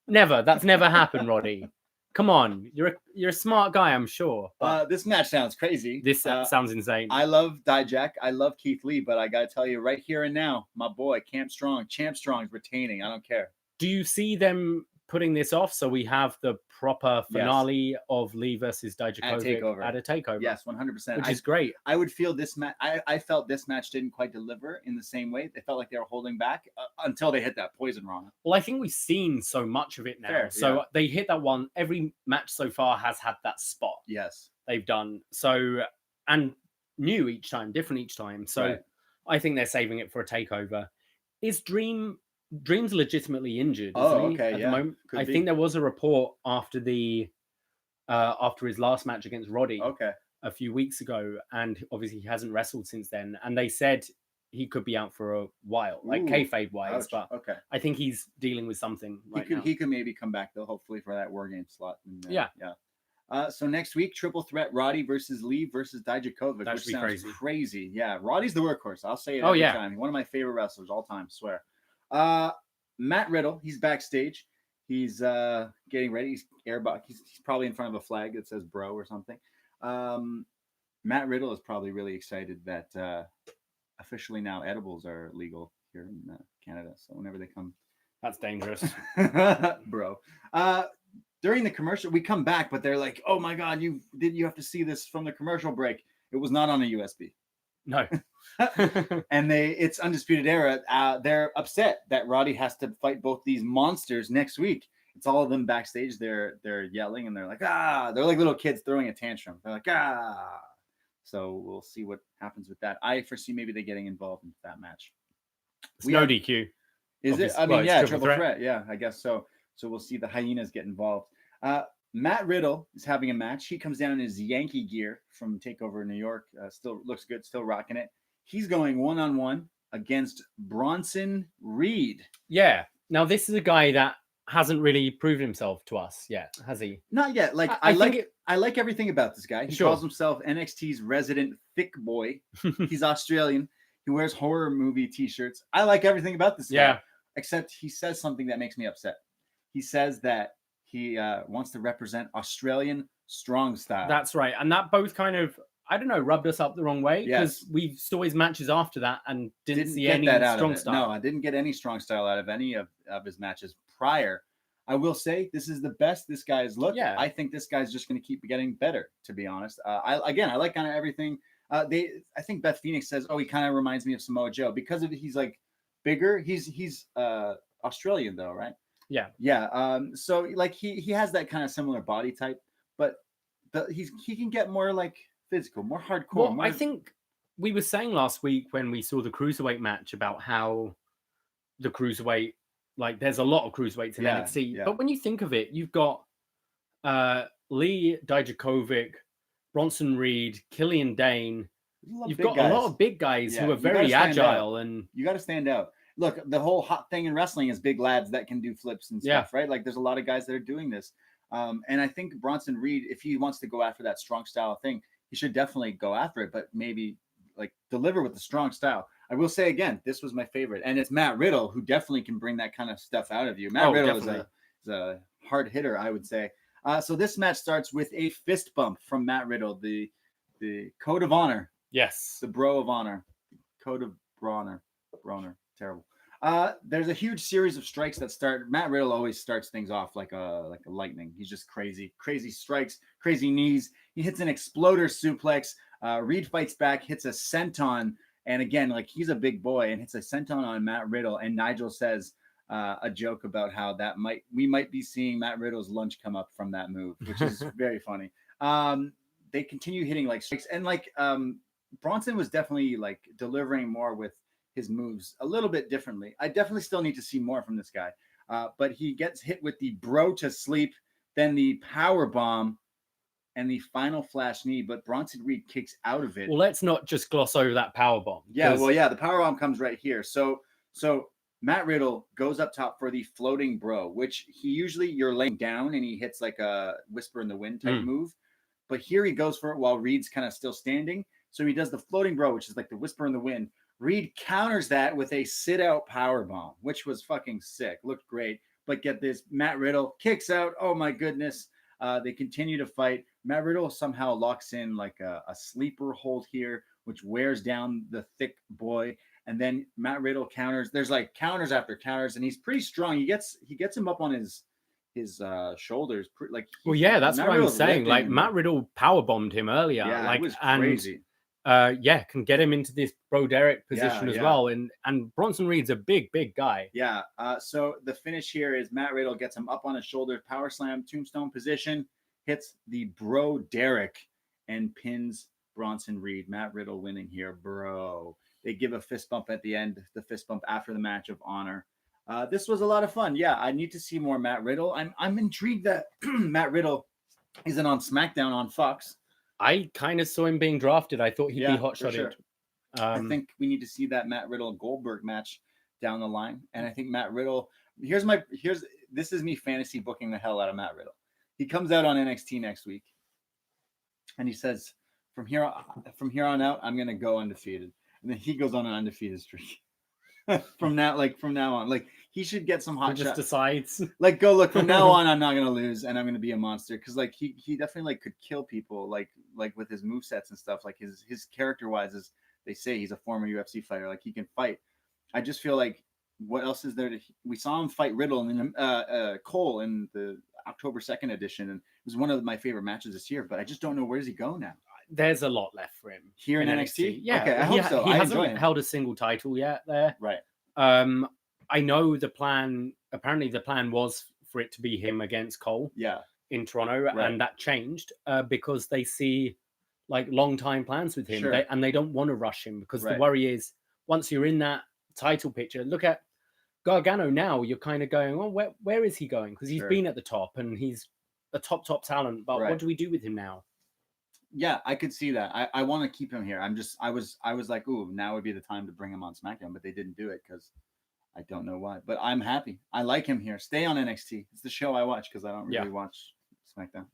Never. That's never happened, Roddy. Come on. You're a smart guy, I'm sure. This match sounds crazy. This sounds insane. I love Dijak. I love Keith Lee, but I got to tell you right here and now, my boy, Champ Strong's retaining. I don't care. Do you see them putting this off so we have the proper finale of Lee versus Dijakovic at a takeover? Yes, 100%. Which is great. I would feel this match. I felt this match didn't quite deliver in the same way. They felt like they were holding back until they hit that Poison Rana. Well, I think we've seen so much of it now. They hit that one. Every match so far has had that spot. Yes, they've done so, and new each time, different each time. So right. I think they're saving it for a takeover. Is Dream's legitimately injured, isn't he, at the moment? I think there was a report after his last match against Roddy a few weeks ago, and obviously he hasn't wrestled since then. And they said he could be out for a while, like kayfabe wise. But I think he's dealing with something right now. He could maybe come back though, hopefully for that War Game slot. Yeah. So next week, triple threat: Roddy versus Lee versus Dijakovic. That should be crazy. Yeah, Roddy's the workhorse. I'll say it every time. One of my favorite wrestlers all time. I swear. Matt Riddle, he's backstage. He's getting ready. He's probably in front of a flag that says "bro" or something. Matt Riddle is probably really excited that officially now edibles are legal here in Canada. So whenever they come, that's dangerous, bro. During the commercial, we come back, but they're like, "Oh my God, you have to see this from the commercial break. It was not on a USB." No. And it's Undisputed Era. They're upset that Roddy has to fight both these monsters next week. It's all of them backstage. They're yelling and they're like, they're like little kids throwing a tantrum. They're like, So we'll see what happens with that. I foresee maybe they getting involved in that match. No DQ. Is it? I mean, triple threat. Yeah, I guess so. So we'll see the Hyenas get involved. Matt Riddle is having a match. He comes down in his Yankee gear from TakeOver New York. Still looks good. Still rocking it. He's going one-on-one against Bronson Reed. Yeah. Now, this is a guy that hasn't really proven himself to us yet, has he? Not yet. Like I like everything about this guy. He calls himself NXT's resident thick boy. He's Australian. He wears horror movie T-shirts. I like everything about this guy. Except he says something that makes me upset. He says that he wants to represent Australian strong style. That's right. And that both kind of, I don't know, rubbed us up the wrong way. Because we saw his matches after that and didn't see any strong style. No, I didn't get any strong ststyle out of any of his matches prior. I will say this is the best this guy has looked. Yeah. I think this guy's just going to keep getting better, to be honest. I like kind of everything. I think Beth Phoenix says, he kind of reminds me of Samoa Joe because of he's like bigger. He's Australian though, right? Yeah. So like he has that kind of similar body type, but he can get more like physical, more hardcore. Well, I think we were saying last week when we saw the cruiserweight match about how the cruiserweight, like there's a lot of cruiserweights in NXT, but when you think of it, you've got Lee Dijakovic, Bronson Reed, Killian Dane. You've got a lot of big guys who are very agile, and you got to stand out. Look, the whole hot thing in wrestling is big lads that can do flips and stuff, right? Like there's a lot of guys that are doing this. And I think Bronson Reed, if he wants to go after that strong style thing, he should definitely go after it, but maybe like deliver with the strong style. I will say again, this was my favorite. And it's Matt Riddle who definitely can bring that kind of stuff out of you. Matt Riddle is a hard hitter, I would say. So this match starts with a fist bump from Matt Riddle, the code of honor. Yes. The bro of honor. Code of Bronner. Terrible. There's a huge series of strikes that start. Matt Riddle always starts things off like a lightning. He's just crazy strikes, crazy knees. He hits an exploder suplex. Reed fights back, hits a senton, and again, like he's a big boy, and hits a senton on Matt Riddle. And Nigel says a joke about how we might be seeing Matt Riddle's lunch come up from that move, which is very funny. They continue hitting like strikes, and like Bronson was definitely like delivering more with his moves a little bit differently. I definitely still need to see more from this guy. But he gets hit with the bro to sleep, then the power bomb, and the final flash knee. But Bronson Reed kicks out of it. Well, let's not just gloss over that power bomb. Yeah, well, yeah, the power bomb comes right here. So Matt Riddle goes up top for the floating bro, which you're laying down and he hits like a whisper in the wind type move. But here he goes for it while Reed's kind of still standing. So he does the floating bro, which is like the whisper in the wind. Reed counters that with a sit-out power bomb, which was fucking sick. Looked great. But get this, Matt Riddle kicks out. Oh, my goodness. They continue to fight. Matt Riddle somehow locks in like a sleeper hold here, which wears down the thick boy. And then Matt Riddle counters. There's like counters after counters, and he's pretty strong. He gets him up on his shoulders. Well, yeah, that's what I'm saying. Like Matt Riddle powerbombed him earlier. Yeah, like, it was crazy. Can get him into this Bro Derek position as well. And Bronson Reed's a big guy. Yeah. So the finish here is Matt Riddle gets him up on his shoulders, power slam, tombstone position, hits the Bro Derek, and pins Bronson Reed. Matt Riddle winning here, bro. They give a fist bump at the end, the fist bump after the match of honor. This was a lot of fun. Yeah, I need to see more Matt Riddle. I'm intrigued that Matt Riddle isn't on SmackDown on Fox. I kind of saw him being drafted. I thought he'd be hot-shotted. Sure. I think we need to see that Matt Riddle Goldberg match down the line. And I think Matt Riddle, this is me fantasy booking the hell out of Matt Riddle. He comes out on NXT next week and he says, from here on out, I'm going to go undefeated. And then he goes on an undefeated streak. from now on, like he should get some hot shots. Decides like, go look, from now on, I'm not going to lose and I'm going to be a monster. Cause like he definitely like could kill people like with his movesets and stuff. Like his character wise, as they say, he's a former UFC fighter. Like he can fight. I just feel like what else is there we saw him fight Riddle and Cole in the October 2nd edition. And it was one of my favorite matches this year, but I just don't know, where does he go now? There's a lot left for him here in NXT. Yeah, okay, I hope so. He hasn't held a single title yet there. Right. I know the plan. Apparently, the plan was for it to be him against Cole. Yeah. In Toronto, and that changed because they see like long time plans with him, and they don't want to rush him because the worry is once you're in that title picture. Look at Gargano now. You're kind of going, oh, where is he going? Because he's been at the top and he's a top talent. But what do we do with him now? Yeah, I could see that. I want to keep him here. I was like, ooh, now would be the time to bring him on SmackDown, but they didn't do it because I don't know why. But I'm happy. I like him here. Stay on NXT. It's the show I watch because I don't really watch SmackDown.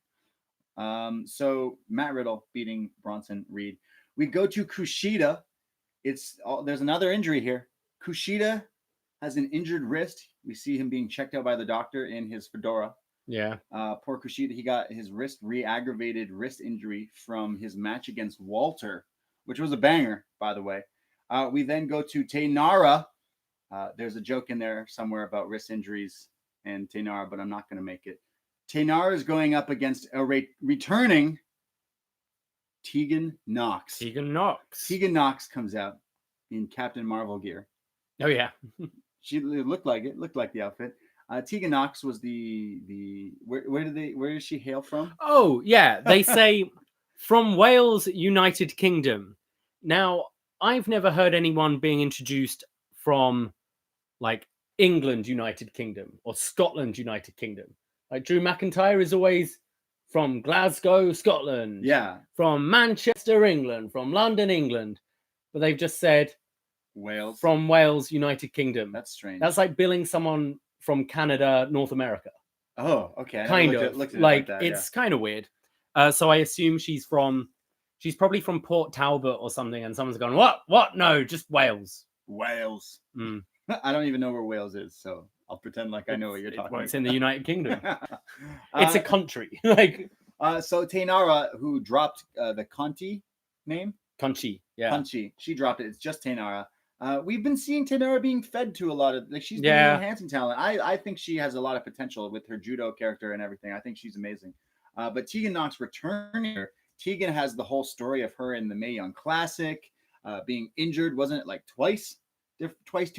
So Matt Riddle beating Bronson Reed. We go to Kushida. There's another injury here. Kushida has an injured wrist. We see him being checked out by the doctor in his fedora. Yeah. Poor Kushida, he got his aggravated wrist injury from his match against Walter, which was a banger, by the way. We then go to Taynara. There's a joke in there somewhere about wrist injuries and Taynara, but I'm not going to make it. Taynara is going up against a returning Tegan Nox. Tegan Nox comes out in Captain Marvel gear. Oh, yeah. She looked like it. Looked like the outfit. Tegan Nox was where does she hail from? Oh, yeah. They say from Wales, United Kingdom. Now, I've never heard anyone being introduced from like England, United Kingdom or Scotland, United Kingdom. Like Drew McIntyre is always from Glasgow, Scotland. Yeah. From Manchester, England. From London, England. But they've just said Wales. From Wales, United Kingdom. That's strange. That's like billing someone from Canada, North America. Oh, okay. Kind of. Looked at like that, it's kind of weird. So I assume she's probably from Port Talbot or something, and someone's going, What? No, just Wales. Wales. I don't even know where Wales is, so I'll pretend like I know what you're talking about. It's in the United Kingdom. It's a country. So Taynara, who dropped the Conti name? Conchi, yeah. Conchi. She dropped it. It's just Taynara. We've been seeing Taynara being fed to a lot of, like, she's being an enhancing talent. I think she has a lot of potential with her judo character and everything. I think she's amazing. But Tegan Nox returning her. Tegan has the whole story of her in the Mae Young Classic, being injured. Wasn't it like twice, 2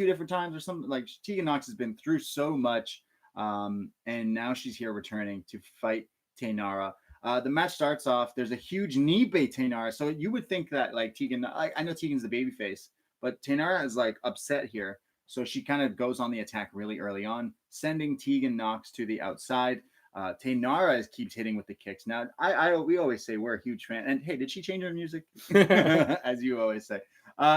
different times or something? Like, Tegan Nox has been through so much, and now she's here returning to fight Taynara. The match starts off. There's a huge knee bait Taynara. So you would think that, like, Tegan, I know Tegan's the babyface, but Taynara is like upset here. So she kind of goes on the attack really early on, sending Tegan Nox to the outside. Taynara keeps hitting with the kicks. Now, we always say we're a huge fan. And hey, did she change her music? As you always say.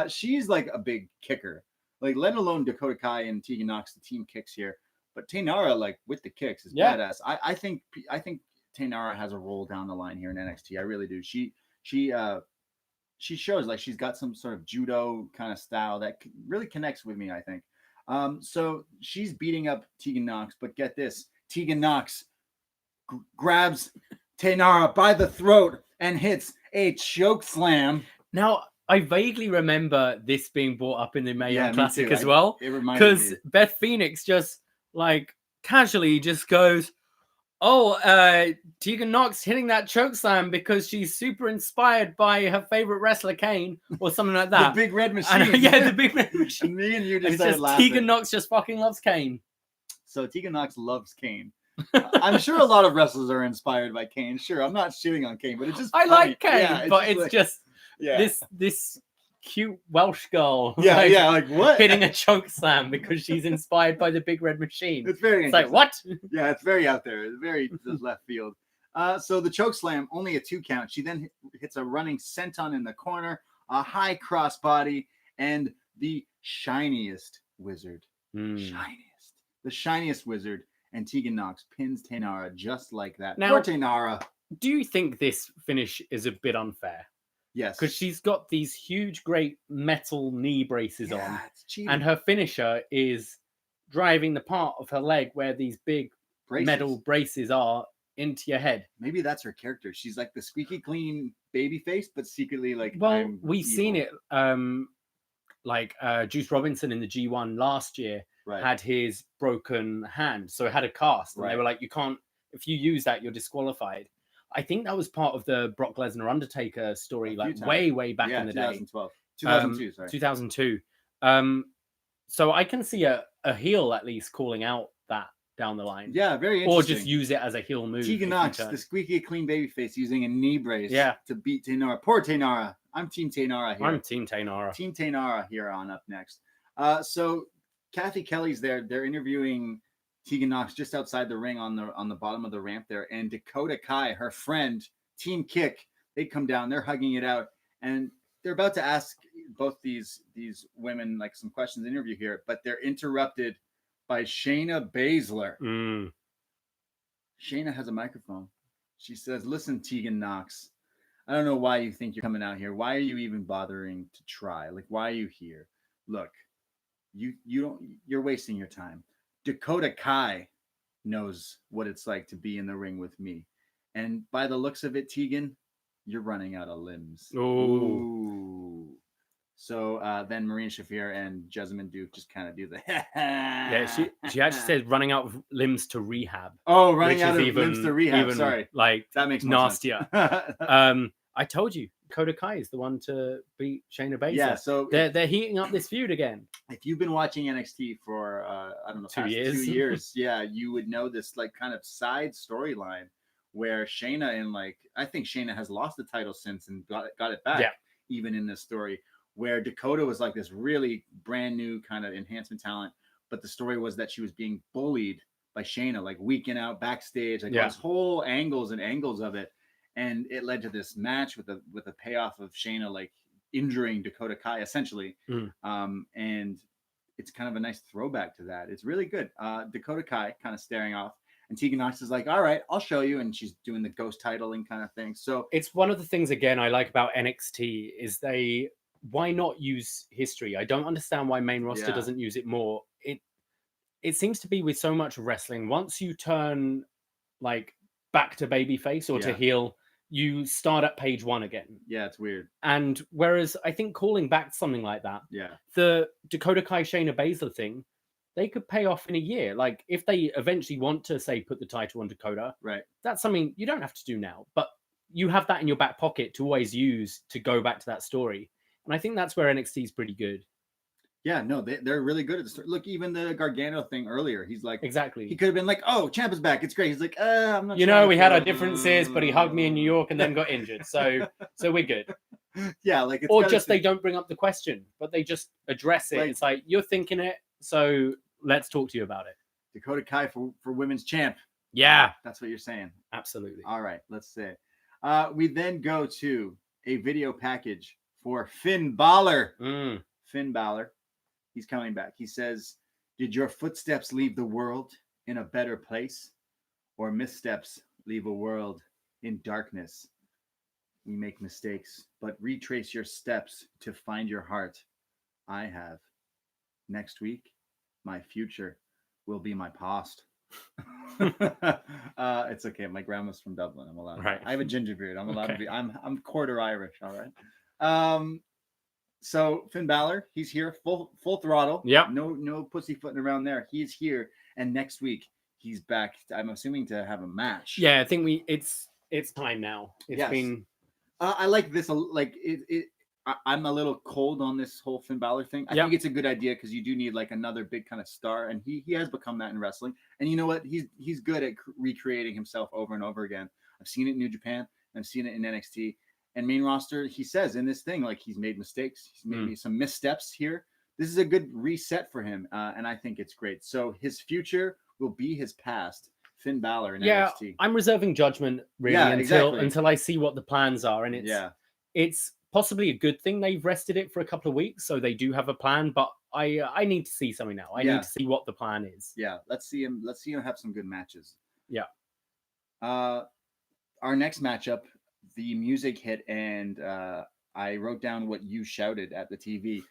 She's like a big kicker. Like, let alone Dakota Kai and Tegan Nox, the team kicks here. But Taynara, like, with the kicks is badass. I think Taynara has a role down the line here in NXT. I really do. She shows like she's got some sort of judo kind of style that really connects with me, I think. So she's beating up Tegan Nox, but get this, Tegan Nox grabs Taynara by the throat and hits a choke slam. Now, I vaguely remember this being brought up in the Mae Young Classic as well. It reminded me. Because Beth Phoenix just, like, casually just goes, Tegan Nox hitting that choke slam because she's super inspired by her favorite wrestler, Kane, or something like that. The big red machine. The big red machine. Me and you just started laughing. Tegan Nox just fucking loves Kane. So Tegan Nox loves Kane. I'm sure a lot of wrestlers are inspired by Kane. Sure, I'm not shitting on Kane, but it's just funny. Like Kane, but it's just this cute Welsh girl. Like what? Hitting a choke slam because she's inspired by the big red machine. It's very interesting. Like, what? Yeah, it's very out there. It's very left field. So the choke slam, only a 2 count. She then hits a running senton in the corner, a high crossbody, and the shiniest wizard. The shiniest wizard. And Tegan Nox pins Taynara just like that. Now, poor Taynara. Do you think this finish is a bit unfair? Yes. Because she's got these huge, great metal knee braces on. And her finisher is driving the part of her leg where these big metal braces are into your head. Maybe that's her character. She's like the squeaky clean baby face, but secretly like, well, we've seen it. Juice Robinson in the G1 last year had his broken hand, so it had a cast, and they were like, you can't, if you use that, you're disqualified. I think that was part of the Brock Lesnar Undertaker story, like way back in the 2012. day. 2002. So I can see a heel at least calling out that down the line. Yeah, very interesting. Or just use it as a heel move. Tegan Nox, the squeaky clean babyface, using a knee brace to beat Taynara. Poor Taynara. I'm Team Taynara here. I'm Team Taynara. Team Taynara here on Up Next. So Kathy Kelly's there. They're interviewing Tegan Nox just outside the ring on the bottom of the ramp there. And Dakota Kai, her friend, Team Kick, they come down. They're hugging it out. And they're about to ask both these women like some questions in the interview here, but they're interrupted by Shayna Baszler. Shayna has a microphone. She says, listen, Tegan Nox, I don't know why you think you're coming out here. Why are you even bothering to try? Like, why are you here? Look, you're wasting your time. Dakota Kai knows what it's like to be in the ring with me. And by the looks of it, Tegan, you're running out of limbs. Ooh. So then Marina Shafir and Jessamine Duke just kind of do the she actually said running out of limbs to rehab. Oh, running out of limbs to rehab. Sorry. Like, that makes nastier. I told you, Dakota Kai is the one to beat Shayna Baszler. Yeah, so they're heating up this feud again. If you've been watching NXT for I don't know, 2 years, yeah, you would know this like kind of side storyline where Shayna I think Shayna has lost the title since and got it back. Even in this story, where Dakota was like this really brand new kind of enhancement talent, but the story was that she was being bullied by Shayna, like week in out backstage, like those whole angles of it. And it led to this match with a payoff of Shayna like injuring Dakota Kai essentially. And it's kind of a nice throwback to that. It's really good. Dakota Kai kind of staring off, and Tegan Nox is like, all right, I'll show you. And she's doing the ghost titling kind of thing. So it's one of the things, again, I like about NXT is why not use history? I don't understand why main roster doesn't use it more. It seems to be with so much wrestling, once you turn like back to babyface or to heel, you start at page 1 again. Yeah, it's weird. And whereas I think calling back something like that, the Dakota Kai Shayna Baszler thing, they could pay off in a year. Like if they eventually want to say put the title on Dakota, right? That's something you don't have to do now, but you have that in your back pocket to always use to go back to that story. And I think that's where NXT is pretty good. Yeah, no, they're really good at the story. Look, even the Gargano thing earlier, he's like, exactly. He could have been like, "Oh, Ciampa's back. It's great." He's like, "I'm not." You know, we had our differences, but he hugged me in New York and then got injured, so we're good. Yeah, like, or just they don't bring up the question, but they just address it. Like, it's like you're thinking it, so let's talk to you about it. Dakota Kai for women's champ. Yeah, that's what you're saying. Absolutely. All right, let's say. We then go to a video package for Finn Baszler. Finn Baszler. He's coming back. He says, "Did your footsteps leave the world in a better place, or missteps leave a world in darkness? We make mistakes, but retrace your steps to find your heart. I have. Next week, my future will be my past." It's okay. My grandma's from Dublin. I'm allowed. Right. I have a ginger beard. I'm allowed to be. I'm quarter Irish. All right. So Finn Baszler, he's here, full throttle. Yeah. No pussyfooting around there. He's here, and next week he's back. I'm assuming to have a match. Yeah, I think it's time now. It's been. I like this. Like I'm a little cold on this whole Finn Baszler thing. I think it's a good idea because you do need like another big kind of star, and he has become that in wrestling. And you know what? He's good at recreating himself over and over again. I've seen it in New Japan. I've seen it in NXT. And main roster, he says in this thing, like he's made mistakes. He's made some missteps here. This is a good reset for him, and I think it's great. So his future will be his past. Finn Baszler in NXT. I'm reserving judgment really until I see what the plans are, and it's possibly a good thing they've rested it for a couple of weeks, so they do have a plan. But I need to see something now. I need to see what the plan is. Yeah, let's see him have some good matches. Yeah. Our next matchup. The music hit, and I wrote down what you shouted at the TV.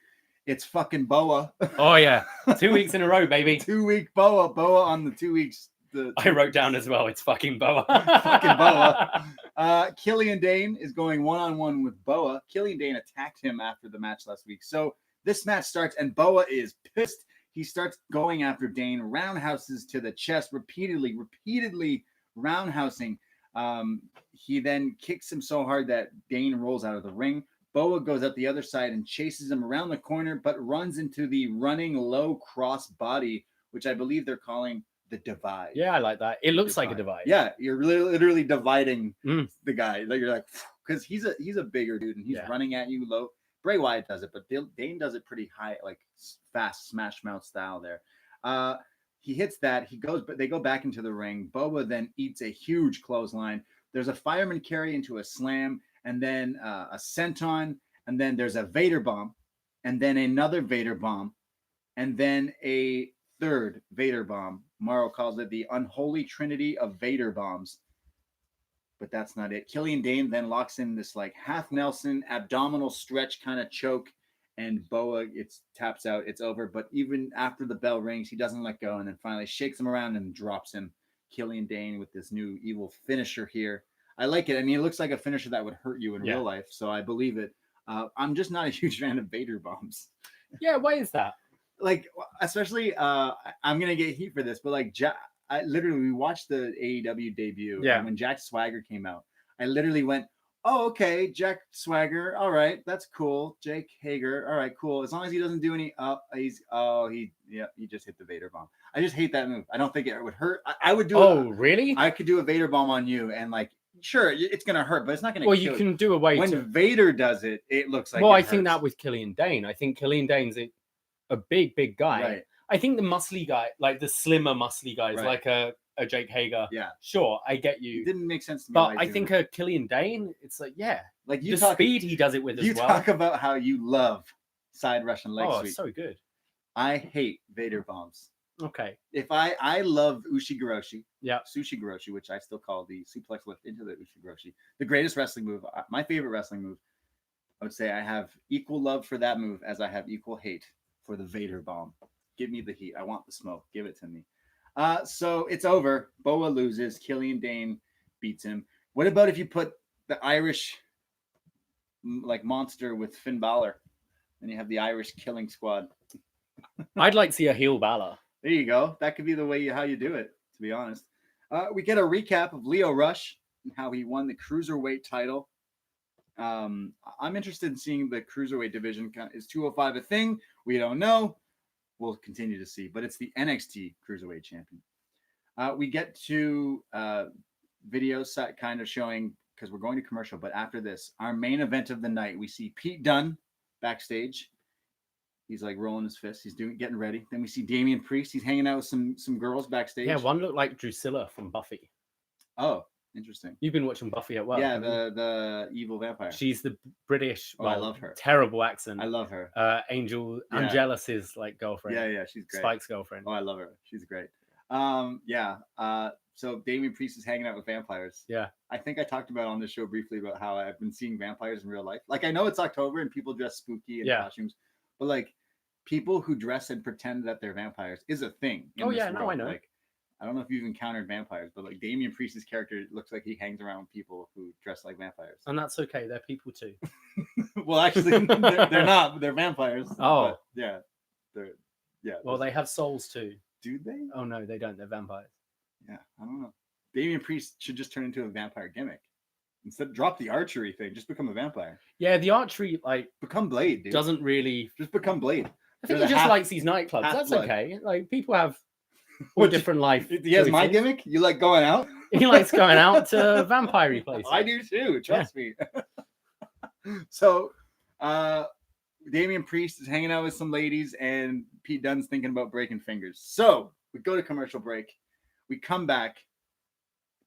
It's fucking Boa. Oh yeah, 2 weeks in a row, baby. 2 week Boa on the 2 weeks. I wrote down as well. It's fucking Boa. Fucking Boa. Killian Dane is going 1-on-1 with Boa. Killian Dane attacked him after the match last week. So this match starts, and Boa is pissed. He starts going after Dane, roundhouses to the chest, repeatedly roundhousing. He then kicks him so hard that Dane rolls out of the ring. Boa goes out the other side and chases him around the corner, but runs into the running low cross body, which I believe they're calling the divide. Yeah, I like that. It looks like a divide. Yeah, you're literally dividing the guy. Like you're like, because he's a bigger dude and he's running at you low. Bray Wyatt does it, but Dane does it pretty high, like fast smash mouth style there. He hits that. But they go back into the ring. Boa then eats a huge clothesline. There's a fireman carry into a slam, and then a senton, and then there's a Vader bomb, and then another Vader bomb, and then a third Vader bomb. Morrow calls it the unholy trinity of Vader bombs. But that's not it. Killian Dane then locks in this like half Nelson abdominal stretch kind of choke. And Boa, taps out. It's over. But even after the bell rings, he doesn't let go. And then finally shakes him around and drops him. Killian Dane with this new evil finisher here. I like it. I mean, it looks like a finisher that would hurt you in real life. So I believe it. I'm just not a huge fan of Vader bombs. Yeah, why is that? Like, especially, I'm going to get heat for this. But like, we watched the AEW debut. Yeah. And when Jack Swagger came out, I literally went, "Oh, okay, Jack Swagger. All right, that's cool. Jake Hager. All right, cool. As long as he doesn't do any he just hit the Vader bomb. I just hate that move. I don't think it would hurt. I would do really? I could do a Vader bomb on you and like, sure, it's going to hurt, but it's not going to kill you. Well, you can do a way when Vader does it, it looks like I think that with Killian Dane. I think Killian Dane's a big guy. Right. I think the muscly guy, like the slimmer muscly guys, like a Jake Hager. Yeah. Sure, I get you. It didn't make sense to me. But I think a Killian Dane, it's like, like the speed he does it with as well. You talk about how you love side Russian leg sweep. Oh, so good. I hate Vader bombs. Okay. If I love Ushigoroshi. Yeah. Sushigoroshi, which I still call the suplex lift into the Ushigoroshi. The greatest wrestling move, my favorite wrestling move. I would say I have equal love for that move as I have equal hate for the Vader bomb. Give me the heat. I want the smoke. Give it to me. So it's over. Boa loses. Killian Dane beats him. What about if you put the Irish like monster with Finn Balor. Then you have the Irish killing squad. I'd like to see a heel Balor. There you go. That could be the way how you do it, to be honest. We get a recap of Lio Rush and how he won the Cruiserweight title. I'm interested in seeing the Cruiserweight division. Is 205 a thing? We don't know. We'll continue to see. But it's the NXT Cruiserweight champion. We get to video set kind of showing, because we're going to commercial, but after this, our main event of the night, we see Pete Dunne backstage. He's like rolling his fists. He's getting ready. Then we see Damian Priest. He's hanging out with some girls backstage. Yeah, one looked like Drusilla from Buffy. Oh, interesting. You've been watching Buffy at work. Yeah, the evil vampire. She's the British. I love her. Terrible accent. I love her. Angelus's like girlfriend. Yeah, she's great. Spike's girlfriend. Oh, I love her. She's great. So Damian Priest is hanging out with vampires. Yeah. I think I talked about on this show briefly about how I've been seeing vampires in real life. Like, I know it's October and people dress spooky in costumes, but like people who dress and pretend that they're vampires is a thing. Oh yeah, no, I know. Like, I don't know if you've encountered vampires, but like Damian Priest's character looks like he hangs around people who dress like vampires. And that's okay. They're people too. Well, actually, they're not. They're vampires. Oh. Yeah. Well, they have souls too. Do they? Oh no, they don't. They're vampires. Yeah, I don't know. Damian Priest should just turn into a vampire gimmick. Instead, drop the archery thing. Just become a vampire. Yeah, the archery, like... Become Blade, dude. Doesn't really... Just become Blade. I think he just likes these nightclubs. That's blood. Okay. Like, people have all different life. He has my gimmick? You like going out? He likes going out to vampire places. I do too. Trust me. So, Damian Priest is hanging out with some ladies, and Pete Dunne's thinking about breaking fingers. So, we go to commercial break. We come back.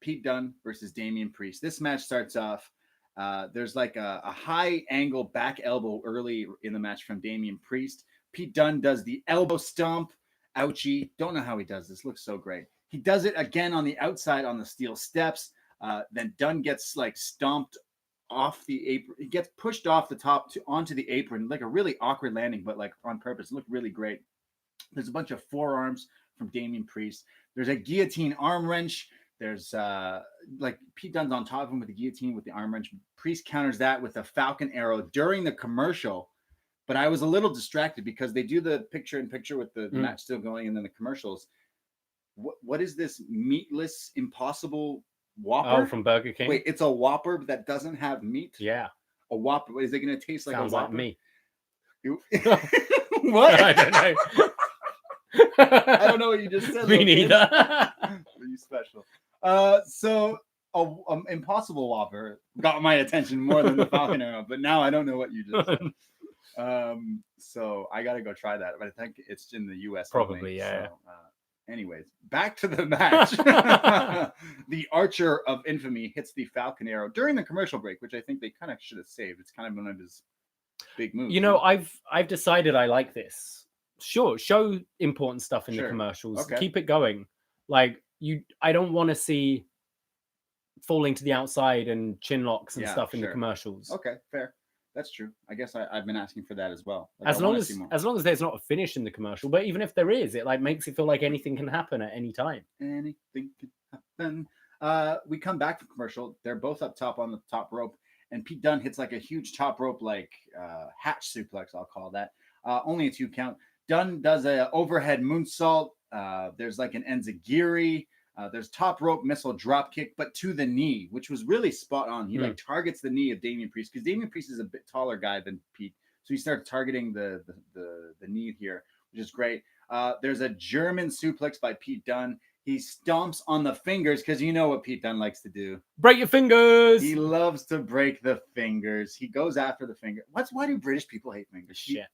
Pete Dunne versus Damian Priest. This match starts off. There's like a high angle back elbow early in the match from Damian Priest. Pete Dunne does the elbow stomp. Ouchie. Don't know how he does this. Looks so great. He does it again on the outside on the steel steps. Then Dunne gets like stomped off the apron. He gets pushed off the top onto the apron. Like a really awkward landing, but like on purpose. It looked really great. There's a bunch of forearms from Damian Priest. There's a guillotine arm wrench. There's like Pete Dunne's on top of him with the guillotine with the arm wrench. Priest counters that with a Falcon Arrow during the commercial. But I was a little distracted because they do the picture-in-picture with the match still going and then the commercials. What is this meatless, impossible Whopper? Oh, from Burger King? Wait, it's a Whopper that doesn't have meat? Yeah. A Whopper. Is it going to taste like Sounds a Whopper? like me. What? I don't know. I don't know what you just said. Me neither. You special. So Impossible Whopper got my attention more than the Falcon Arrow, but now I don't know what you just said. So I got to go try that, but I think it's in the US. Probably, only, yeah. So, anyways, back to the match. The Archer of Infamy hits the Falcon Arrow during the commercial break, which I think they kind of should have saved. It's kind of one of his big moves. You know, I've decided I like this. Sure, show important stuff in the commercials. Okay. Keep it going. Like I don't want to see falling to the outside and chin locks and stuff in the commercials. Okay, fair. That's true. I guess I've been asking for that as well. Like, as long as there's not a finish in the commercial, but even if there is, it like makes it feel like anything can happen at any time. Anything can happen. We come back from commercial. They're both up top on the top rope, and Pete Dunne hits like a huge top rope like hatch suplex. I'll call that. Only a 2 count. Dunne does a overhead moonsault. There's like an enziguri. There's top rope missile drop kick, but to the knee, which was really spot on. He like targets the knee of Damian Priest because Damian Priest is a bit taller guy than Pete, so he starts targeting the knee here, which is great. There's a German suplex by Pete Dunne. He stomps on the fingers because you know what Pete Dunne likes to do. Break your fingers. He loves to break the fingers. He goes after the finger. Why do British people hate fingers? Shit.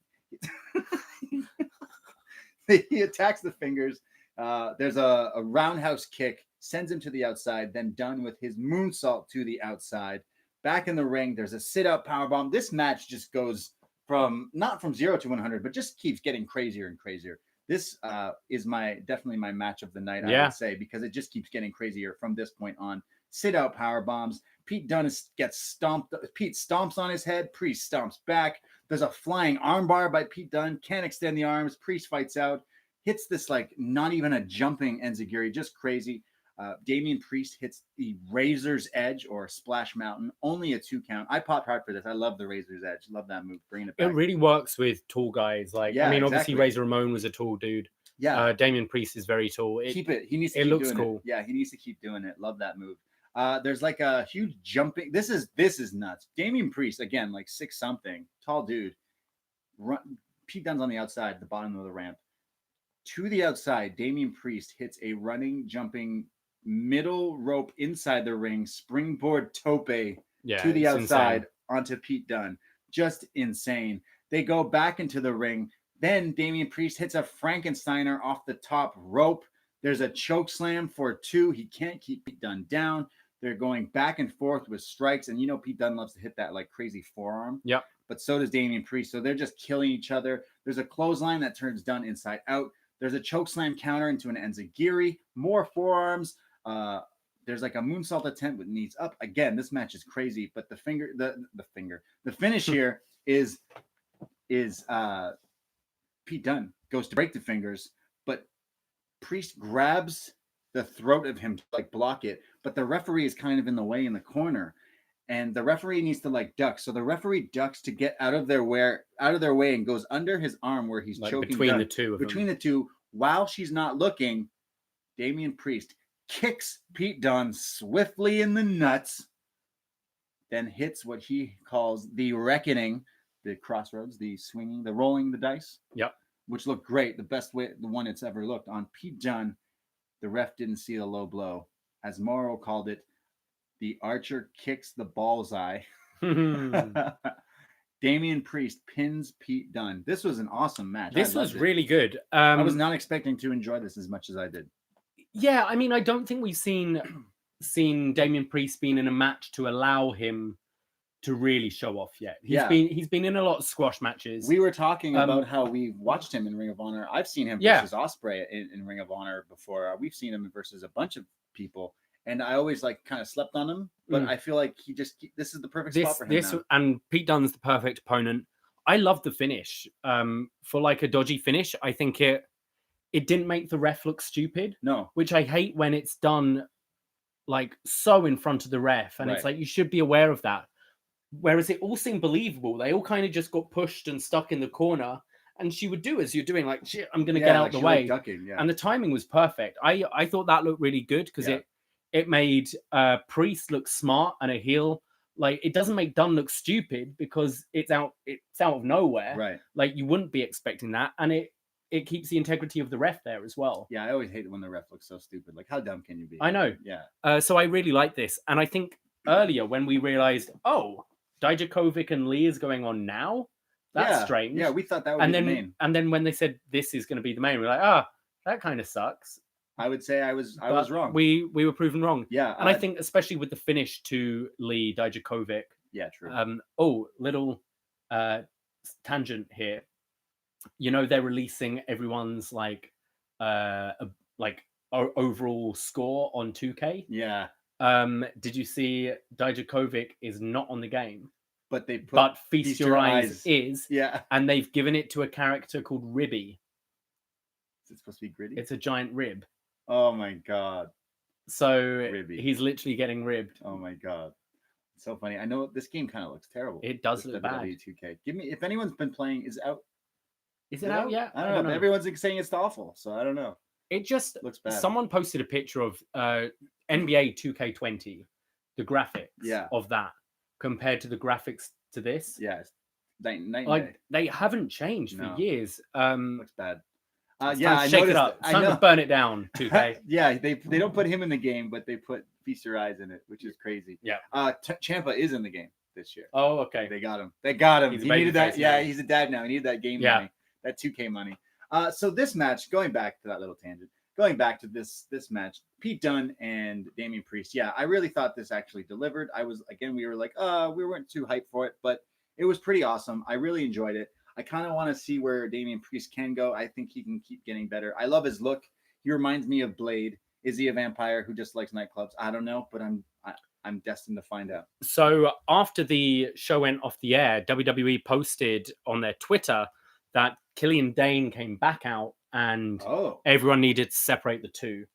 He attacks the fingers. There's a roundhouse kick, sends him to the outside, then Dunne with his moonsault to the outside. Back in the ring, there's a sit-up powerbomb. This match just goes not from 0 to 100, but just keeps getting crazier and crazier. This is definitely my match of the night, I would say, because it just keeps getting crazier from this point on. Sit-out powerbombs. Pete Dunne gets stomped. Pete stomps on his head. Priest stomps back. There's a flying armbar by Pete Dunne. Can't extend the arms. Priest fights out. Hits this like not even a jumping enziguri, just crazy. Damian Priest hits the Razor's Edge or Splash Mountain, only a 2 count. I popped hard for this. I love the Razor's Edge. Love that move. Bringing it back. It really works with tall guys. Like, Yeah, I mean, exactly. obviously Razor Ramon was a tall dude. Yeah. Damian Priest is very tall. Keep it. He needs to it keep looks doing cool. It. Yeah, he needs to keep doing it. Love that move. There's like a huge jumping. This is nuts. Damian Priest, again, like 6-something, tall dude. Pete Dunne's on the outside, the bottom of the ramp. To the outside, Damian Priest hits a running, jumping, middle rope inside the ring, springboard tope to the outside onto Pete Dunne. Just insane. They go back into the ring. Then Damian Priest hits a Frankensteiner off the top rope. There's a choke slam for 2. He can't keep Pete Dunne down. They're going back and forth with strikes. And Pete Dunne loves to hit that like crazy forearm. Yep. But so does Damian Priest. So they're just killing each other. There's a clothesline that turns Dunne inside out. There's a choke slam counter into an enziguri. More forearms. There's like a moonsault attempt with knees up. Again, this match is crazy. But the finish here is Pete Dunne goes to break the fingers, but Priest grabs the throat of him to like block it, but the referee is kind of in the way in the corner, and the referee needs to like duck. So the referee ducks to get out of their way and goes under his arm where he's like choking between Dunne. Between the two, while she's not looking, Damian Priest kicks Pete Dunne swiftly in the nuts, then hits what he calls the reckoning, the crossroads, the swinging, the rolling the dice. Yep. Which looked great. The one it's ever looked on Pete Dunne. The ref didn't see the low blow. As Morrow called it, the archer kicks the bullseye. Damian Priest pins Pete Dunne. This was an awesome match. This was really good. I was not expecting to enjoy this as much as I did. Yeah, I mean, I don't think we've seen Damian Priest being in a match to allow him to really show off yet. He's been in a lot of squash matches. We were talking about how we watched him in Ring of Honor. I've seen him versus Ospreay in Ring of Honor before. We've seen him versus a bunch of people, and I always like kind of slept on him. But I feel like this is the perfect spot for him. Now. And Pete Dunne's the perfect opponent. I love the finish. For like a dodgy finish, I think it didn't make the ref look stupid. No, which I hate when it's done like so in front of the ref, and it's like you should be aware of that. Whereas it all seemed believable. They all kind of just got pushed and stuck in the corner. And she would do as you're doing, like, shit, I'm going to get out the way. Ducking, and the timing was perfect. I thought that looked really good because it made Priest look smart and a heel. Like, it doesn't make Dunne look stupid because it's out of nowhere. Right. Like, you wouldn't be expecting that. And it keeps the integrity of the ref there as well. Yeah, I always hate it when the ref looks so stupid. Like, how dumb can you be? I know. Yeah. So I really like this. And I think earlier when we realized, Dijakovic and Lee is going on now. That's strange. Yeah, we thought that would be the main. And then when they said this is going to be the main, we're like, that kind of sucks. I would say I was wrong. We were proven wrong. Yeah. And I think especially with the finish to Lee Dijakovic. Yeah, true. Little tangent here. They're releasing everyone's overall score on 2K. Yeah. Did you see Dijakovic is not on the game? But they put but Feast Your Eyes is. Yeah. And they've given it to a character called Ribby. Is it supposed to be gritty? It's a giant rib. Oh my god. So Ribby. He's literally getting ribbed. Oh my god. It's so funny. I know this game kind of looks terrible. It does look bad. WWE 2K. Give me if anyone's been playing, is it out? Is it out yet? I don't know. Everyone's saying it's awful, so I don't know. It just looks bad. Someone posted a picture of NBA 2K20, the graphics of that compared to the graphics to this. Yes. They haven't changed for years. Looks bad. I noticed it up. It's time to burn it down, 2K. Yeah, they don't put him in the game, but they put Feast Your Eyes in it, which is crazy. Yeah. Ciampa is in the game this year. Oh, okay. They got him. He needed that. Yeah, he's a dad now. He needed that game money, that 2K money. So this match, going back to that little tangent, going back to this match, Pete Dunne and Damian Priest. Yeah, I really thought this actually delivered. We were like, we weren't too hyped for it, but it was pretty awesome. I really enjoyed it. I kind of want to see where Damian Priest can go. I think he can keep getting better. I love his look. He reminds me of Blade. Is he a vampire who just likes nightclubs? I don't know, but I'm destined to find out. So after the show went off the air, WWE posted on their Twitter that Killian Dane came back out and everyone needed to separate the two.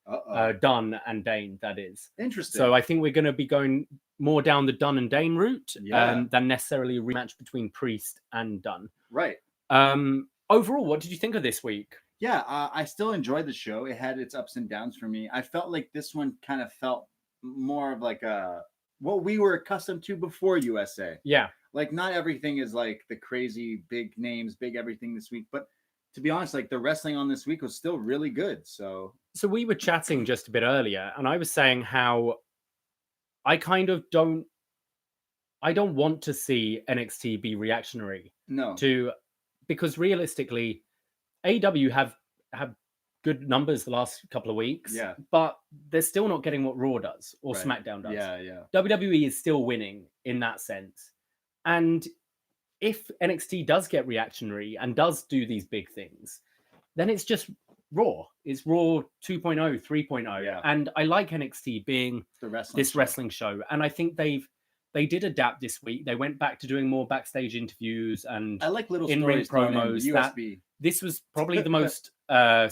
Dunne and Dane, that is. Interesting. So I think we're going to be going more down the Dunne and Dane route than necessarily a rematch between Priest and Dunne. Right. Overall, what did you think of this week? Yeah, I still enjoyed the show. It had its ups and downs for me. I felt like this one kind of felt more of like what we were accustomed to before USA. Yeah. Like, not everything is like the crazy big names, big everything this week. But to be honest, like, the wrestling on this week was still really good. So we were chatting just a bit earlier, and I was saying how I kind of don't want to see NXT be reactionary. No. Because realistically, AEW have good numbers the last couple of weeks. Yeah. But they're still not getting what Raw does or SmackDown does. Yeah. WWE is still winning in that sense. And if NXT does get reactionary and does do these big things, then it's just Raw. It's Raw 2.0, 3.0. Yeah. And I like NXT being this wrestling show. And I think they did adapt this week. They went back to doing more backstage interviews and I like little in-ring promos. USB. This was probably the most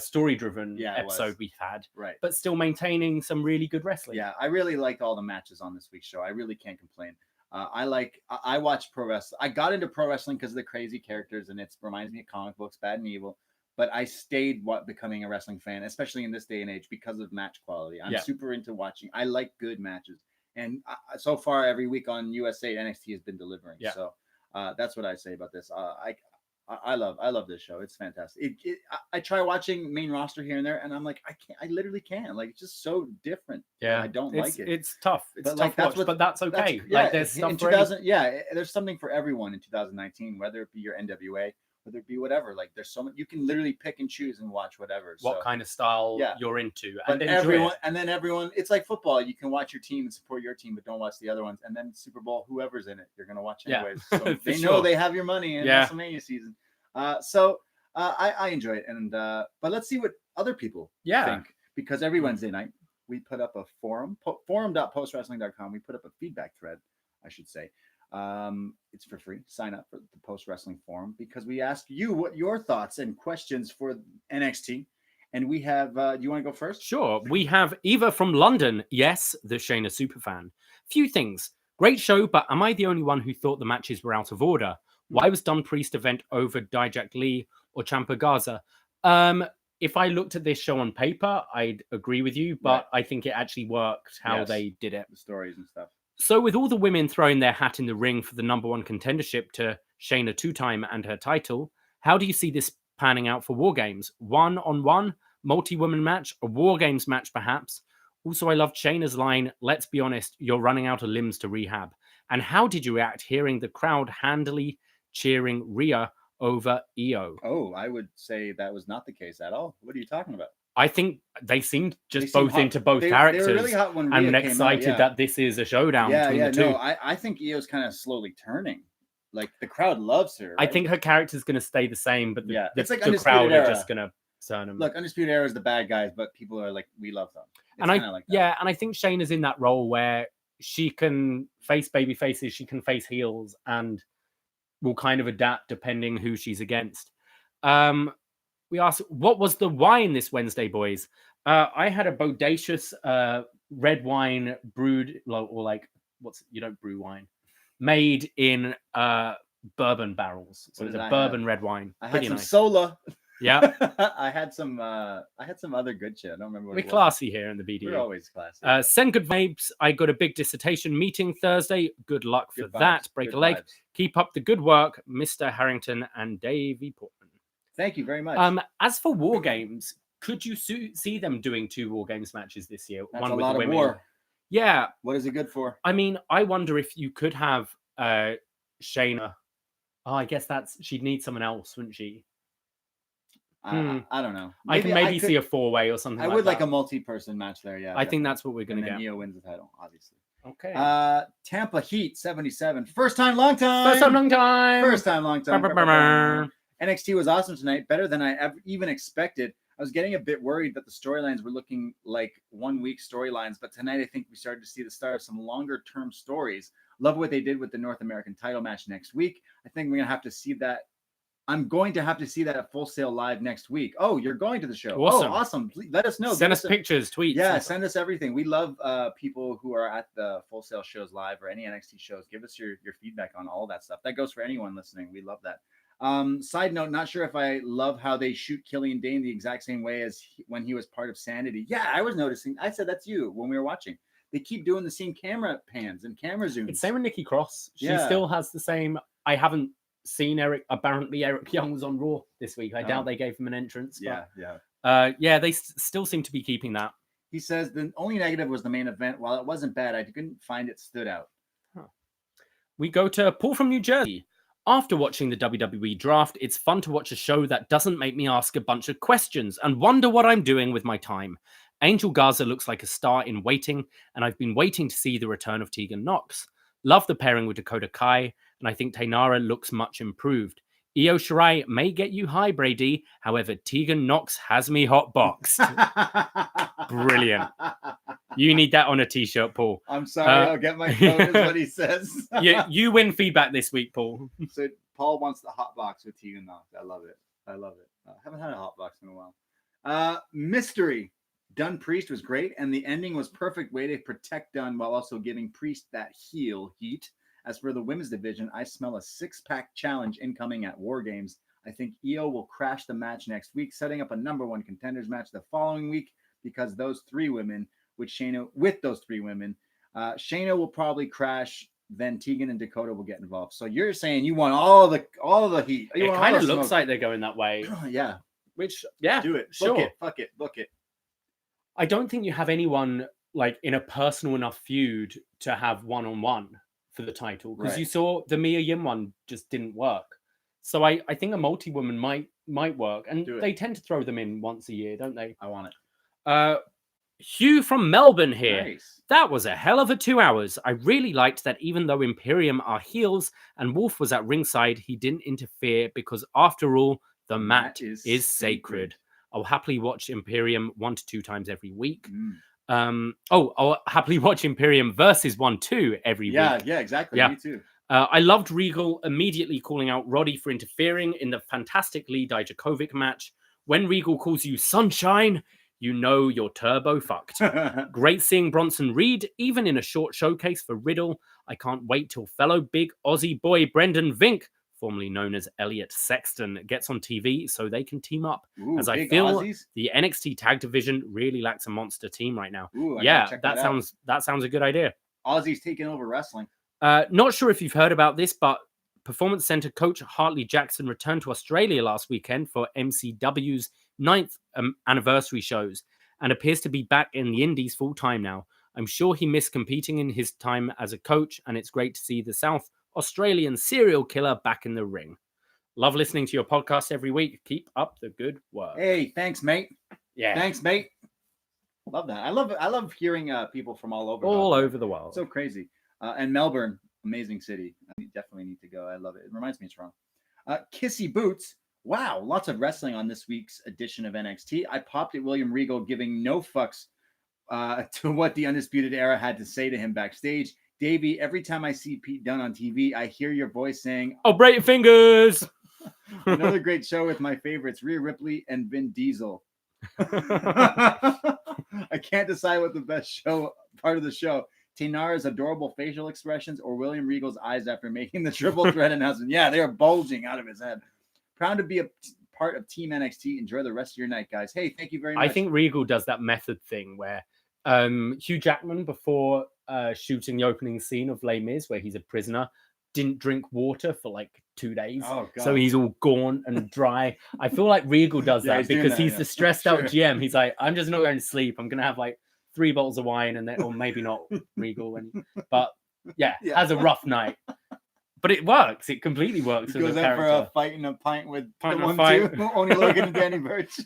story-driven episode we've had. Right. But still maintaining some really good wrestling. Yeah, I really liked all the matches on this week's show. I really can't complain. I watch pro wrestling. I got into pro wrestling because of the crazy characters, and it reminds me of comic books, Bad and Evil. But I stayed becoming a wrestling fan, especially in this day and age, because of match quality. I'm super into watching. I like good matches. And so far, every week on USA, NXT has been delivering. Yeah. So that's what I say about this. I love this show. It's fantastic. I try watching main roster here and there, and I'm like, I literally can't. Like, it's just so different. Yeah, I don't like it. It's tough. It's tough to watch, but that's okay. There's stuff in 2000. Yeah, there's something for everyone in 2019, whether it be your NWA, whether it be whatever. Like, there's so much you can literally pick and choose and watch whatever. What kind of style you're into, and everyone. It's like football. You can watch your team and support your team, but don't watch the other ones. And then Super Bowl, whoever's in it, you're gonna watch anyways. So they know they have your money in WrestleMania season. I enjoy it, and but let's see what other people think, because every Wednesday night we put up a forum.postwrestling.com. We put up a feedback thread, I should say. It's for free. Sign up for the Post Wrestling Forum, because we ask you what your thoughts and questions for NXT. And we have, do you want to go first? Sure. We have Eva from London. Yes, the Shayna superfan. Few things. Great show, but am I the only one who thought the matches were out of order? Why was Dunne Priest event over Dijak Lee or Ciampa Garza? If I looked at this show on paper, I'd agree with you, but I think it actually worked how they did it. The stories and stuff. So with all the women throwing their hat in the ring for the number one contendership to Shayna 2-time and her title, how do you see this panning out for War Games? One-on-one, multi-woman match, a War Games match perhaps? Also, I loved Shayna's line, let's be honest, you're running out of limbs to rehab. And how did you react hearing the crowd handily cheering Rhea over Io? Oh, I would say that was not the case at all. What are you talking about? I think they seemed both into both characters. They were really hot when Rhea and excited that this is a showdown between the two. No, I think Io's kind of slowly turning. Like, the crowd loves her. Right? I think her character's going to stay the same, but it's like the crowd are just going to turn them. Look, Undisputed Era is the bad guys, but people are like, we love them. It's and like that. And I think Shayna's in that role where she can face baby faces, she can face heels, and will kind of adapt depending who she's against. We asked, what was the wine this Wednesday, boys? I had a bodacious red wine brewed, or like, you don't brew wine, made in bourbon barrels. So it's a bourbon red wine. I had some Sola. Yeah. I had some other good shit. I don't remember what We're classy here in the BDE. We're always classy. Send good vibes. I got a big dissertation meeting Thursday. Good luck for that. Break a leg. Vibes. Keep up the good work, Mr. Herrington and Davie Portman. Thank you very much. As for War Games, could you see them doing 2 War Games matches this year? That's one with the women. War. Yeah. What is it good for? I mean, I wonder if you could have Shayna. Oh, I guess she'd need someone else, wouldn't she? I don't know. Maybe I can maybe see a 4-way or something. I would like a multi-person match there. Yeah, I think that's what we're going to get. Io wins the title, obviously. Okay. Tampa Heat 77. First time, long time. First time, long time. First time, long time. NXT was awesome tonight, better than I even expected. I was getting a bit worried that the storylines were looking like 1-week storylines, but tonight I think we started to see the start of some longer-term stories. Love what they did with the North American title match next week. I think we're going to have to see that I'm going to have to see that at Full Sail Live next week. Oh, you're going to the show. Awesome. Oh, awesome. Please let us know. Send us pictures, tweets. Yeah, send us everything. We love people who are at the Full Sail shows live or any NXT shows. Give us your feedback on all that stuff. That goes for anyone listening. We love that. Side note, not sure if I love how they shoot Killian Dane the exact same way as when he was part of Sanity. Yeah, I was noticing. I said that's you when we were watching. They keep doing the same camera pans and camera zooms. It's same with Nikki Cross. She still has the same. I haven't seen Eric. Apparently, Eric Young was on Raw this week. I doubt they gave him an entrance. But, they still seem to be keeping that. He says the only negative was the main event. While it wasn't bad, I couldn't find it stood out. We go to Paul from New Jersey. After watching the WWE draft, it's fun to watch a show that doesn't make me ask a bunch of questions and wonder what I'm doing with my time. Angel Garza looks like a star in waiting, and I've been waiting to see the return of Tegan Nox. Love the pairing with Dakota Kai, and I think Tainara looks much improved. Io Shirai may get you high, Brady. However, Tegan Nox has me hot boxed. Brilliant. You need that on a t-shirt, Paul. I'm sorry, I'll get my code is what he says. you win feedback this week, Paul. So Paul wants the hot box with Tegan Nox. I love it. I haven't had a hot box in a while. Mystery. Dunne Priest was great, and the ending was perfect way to protect Dunne while also giving Priest that heel heat. As for the women's division, I smell a six-pack challenge incoming at War Games. I think Io will crash the match next week, setting up a number one contenders match the following week because those three women, Shayna will probably crash. Then Tegan and Dakota will get involved. So you're saying you want all the heat. It kind of looks like they're going that way. Yeah. Do it. Sure. Book it. I don't think you have anyone like in a personal enough feud to have one-on-one for the title because you saw the Mia Yim one just didn't work. So I think a multi-woman might work, and they tend to throw them in once a year, don't they? I want it. Hugh from Melbourne here. Nice. That was a hell of a 2 hours. I really liked that even though Imperium are heels and Wolf was at ringside, he didn't interfere because after all, the mat is sacred. I'll happily watch Imperium 1 to 2 times every week. I'll happily watch Imperium versus 1-2 every week. Yeah, exactly. Yeah. Me too. I loved Regal immediately calling out Roddy for interfering in the fantastic Lee Dijakovic match. When Regal calls you sunshine, you know you're turbo fucked. Great seeing Bronson Reed, even in a short showcase for Riddle. I can't wait till fellow big Aussie boy Brendan Vink, formerly known as Elliot Sexton, gets on TV so they can team up. As I feel Aussies? The NXT tag division really lacks a monster team right now. That sounds a good idea. Aussies taking over wrestling. Not sure if you've heard about this, but Performance Center coach Hartley Jackson returned to Australia last weekend for MCW's 9th anniversary shows and appears to be back in the Indies full time now. I'm sure he missed competing in his time as a coach, and it's great to see the South Australian serial killer back in the ring. Love listening to your podcast every week. Keep up the good work. Hey, thanks, mate. Yeah. Thanks, mate. Love that. I love hearing people from all over the world. So crazy. And Melbourne, amazing city. I definitely need to go. I love it. It reminds me of Toronto. Kissy Boots. Wow, lots of wrestling on this week's edition of NXT. I popped at William Regal giving no fucks to what the Undisputed Era had to say to him backstage. Davie, every time I see Pete Dunne on TV, I hear your voice saying, "Oh, break your fingers." Another great show with my favorites, Rhea Ripley and Vin Diesel. I can't decide what the best part of the show. Tainara's adorable facial expressions or William Regal's eyes after making the triple threat announcement. Yeah, they are bulging out of his head. Proud to be a part of Team NXT. Enjoy the rest of your night, guys. Hey, thank you very much. I think Regal does that method thing where Hugh Jackman, before shooting the opening scene of Les Mis, where he's a prisoner, didn't drink water for like 2 days. Oh, God. So he's all gaunt and dry. I feel like Regal does that because he's the stressed out GM. He's like, I'm just not going to sleep. I'm going to have like 3 bottles of wine and then, or maybe not Regal. But has a rough night. But it works. It completely works. He goes out for a fight and a pint with only Logan and Danny Burch.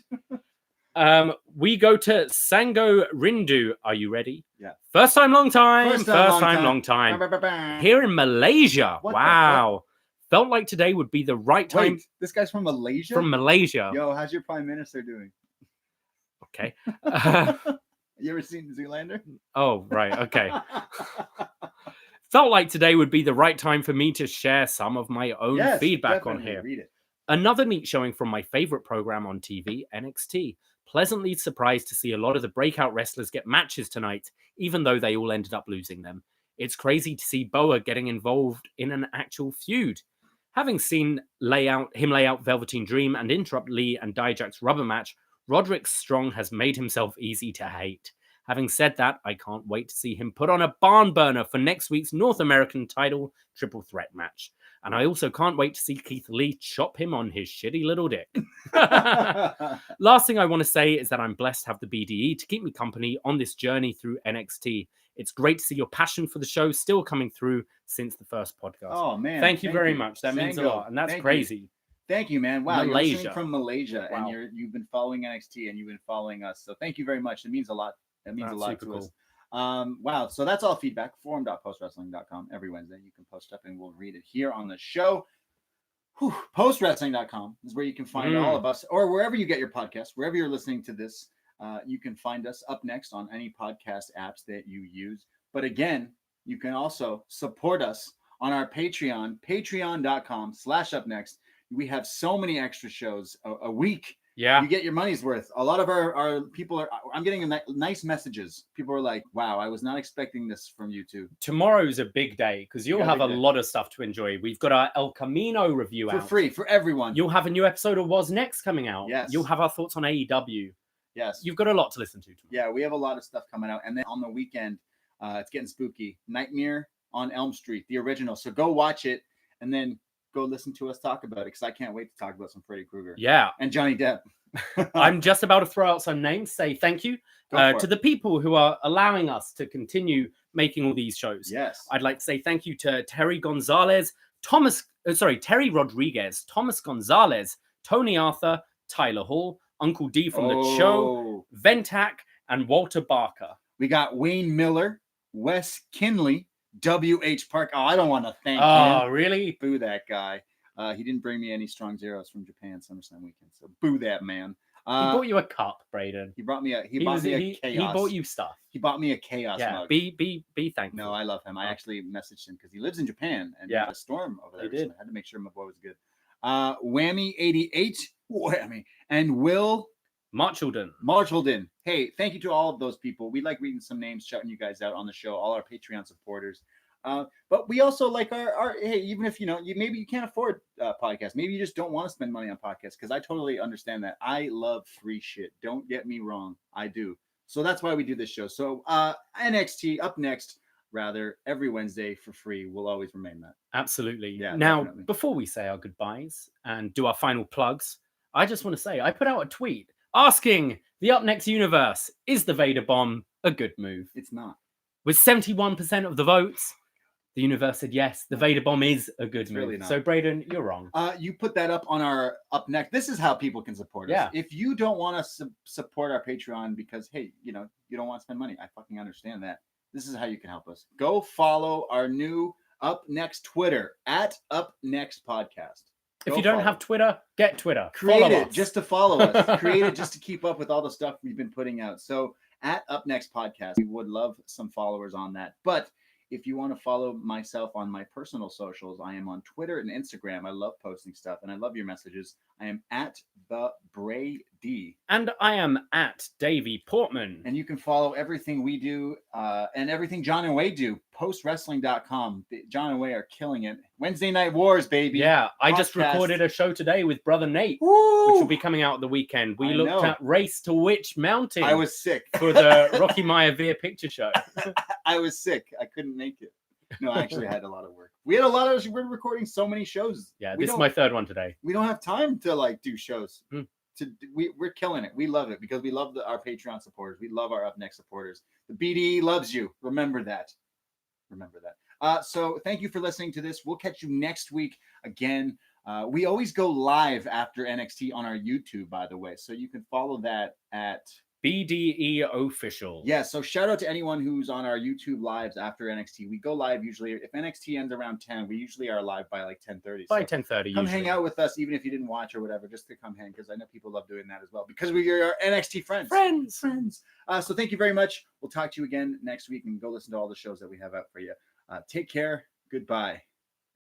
We go to Sango Rindu. Are you ready? Yeah. First time, long time. First time, long time. Here in Malaysia. Wow. Felt like today would be the right time. Wait, this guy's from Malaysia? From Malaysia. Yo, how's your prime minister doing? Okay. You ever seen Zoolander? Oh, right. Okay. Felt like today would be the right time for me to share some of my own feedback on here. Read it. Another neat showing from my favorite program on TV, NXT. Pleasantly surprised to see a lot of the breakout wrestlers get matches tonight, even though they all ended up losing them. It's crazy to see Boa getting involved in an actual feud. Having seen him lay out Velveteen Dream and interrupt Lee and Dijak's rubber match, Roderick Strong has made himself easy to hate. Having said that, I can't wait to see him put on a barn burner for next week's North American title triple threat match. And I also can't wait to see Keith Lee chop him on his shitty little dick. Last thing I want to say is that I'm blessed to have the BDE to keep me company on this journey through NXT. It's great to see your passion for the show still coming through since the first podcast. Oh, man. Thank you very much. That means a lot. And that's crazy. Thank you, man. Wow, Malaysia. You're listening from Malaysia, Wow. and you've been following NXT, and you've been following us. So thank you very much. It means a lot. That means a lot to us. Wow. So that's all feedback. Forum.postwrestling.com every Wednesday. You can post up, and we'll read it here on the show. Postwrestling.com is where you can find all of us, or wherever you get your podcast, wherever you're listening to this. You can find us up next on any podcast apps that you use. But again, you can also support us on our Patreon, patreon.com/upnext. We have so many extra shows a week. Yeah. You get your money's worth. A lot of our people I'm getting nice messages. People are like, wow, I was not expecting this from you two. Tomorrow's a big day because you'll have a lot of stuff to enjoy. We've got our El Camino review for free for everyone. You'll have a new episode of What's Next coming out. Yes. You'll have our thoughts on AEW. Yes. You've got a lot to listen to tomorrow. Yeah, we have a lot of stuff coming out. And then on the weekend, it's getting spooky. Nightmare on Elm Street, the original. So go watch it and then go listen to us talk about it because I can't wait to talk about some Freddy Krueger. Yeah. And Johnny Depp. I'm just about to throw out some names, say thank you to the people who are allowing us to continue making all these shows. Yes. I'd like to say thank you to Terry Rodriguez, Thomas Gonzalez, Tony Arthur, Tyler Hall, Uncle D from the show, Ventac, and Walter Barker. We got Wayne Miller, Wes Kinley, W.H. Park. Oh, I don't want to thank him. Oh, really? Boo that guy. He didn't bring me any strong zeros from Japan SummerSlam weekend, so boo that man. He bought you a cup, Braden. He bought me a chaos. He bought you stuff. He bought me a chaos mug. Be thankful. No, I love him. I actually messaged him because he lives in Japan and had a storm over there. So I had to make sure my boy was good. Whammy88, Whammy, and Will Marchildon. Hey, thank you to all of those people. We like reading some names, shouting you guys out on the show, all our Patreon supporters. But we also like our hey, even if maybe you can't afford podcasts, maybe you just don't want to spend money on podcasts, because I totally understand that. I love free shit. Don't get me wrong, I do. So that's why we do this show. So NXT up next, rather, every Wednesday for free will always remain that. Absolutely. Yeah. Now, definitely. Before we say our goodbyes and do our final plugs, I just want to say I put out a tweet asking the Up Next universe, is the Vader bomb a good move? It's not. With 71% of the votes, the universe said yes, the Vader bomb is a good move. Really not. So, Braden, you're wrong. You put that up on our Up Next. This is how people can support us. Yeah. If you don't want to support our Patreon because, hey, you don't want to spend money, I fucking understand that. This is how you can help us. Go follow our new Up Next Twitter at Up Next Podcast. If you don't have Twitter, get Twitter. Create it just to follow us. Create it just to keep up with all the stuff we've been putting out. So at Up Next Podcast, we would love some followers on that. But if you want to follow myself on my personal socials, I am on Twitter and Instagram. I love posting stuff and I love your messages. I am at the Brady. And I am at Davie Portman. And you can follow everything we do and everything John and Wade do. Postwrestling.com. John and Wade are killing it. Wednesday Night Wars, baby. Yeah, I just recorded a show today with Brother Nate, Woo! Which will be coming out the weekend. We looked at Race to Witch Mountain. I was sick. For the Rocky Maya Veer picture show. I was sick. I couldn't make it. No, I actually had a lot of work. We're recording so many shows. Yeah, this is my third one today. We don't have time to do shows. We're killing it. We love it because we love our Patreon supporters. We love our Up Next supporters. The BDE loves you. Remember that. So thank you for listening to this. We'll catch you next week again. We always go live after NXT on our YouTube, by the way. So you can follow that at BDE Official. Yeah, so shout out to anyone who's on our YouTube lives after NXT. We go live usually. If NXT ends around 10, we usually are live by like 10:30. By 10:30, come hang out with us, even if you didn't watch or whatever, just to come hang, because I know people love doing that as well, because we are NXT friends. So thank you very much. We'll talk to you again next week, and go listen to all the shows that we have out for you. Take care. Goodbye.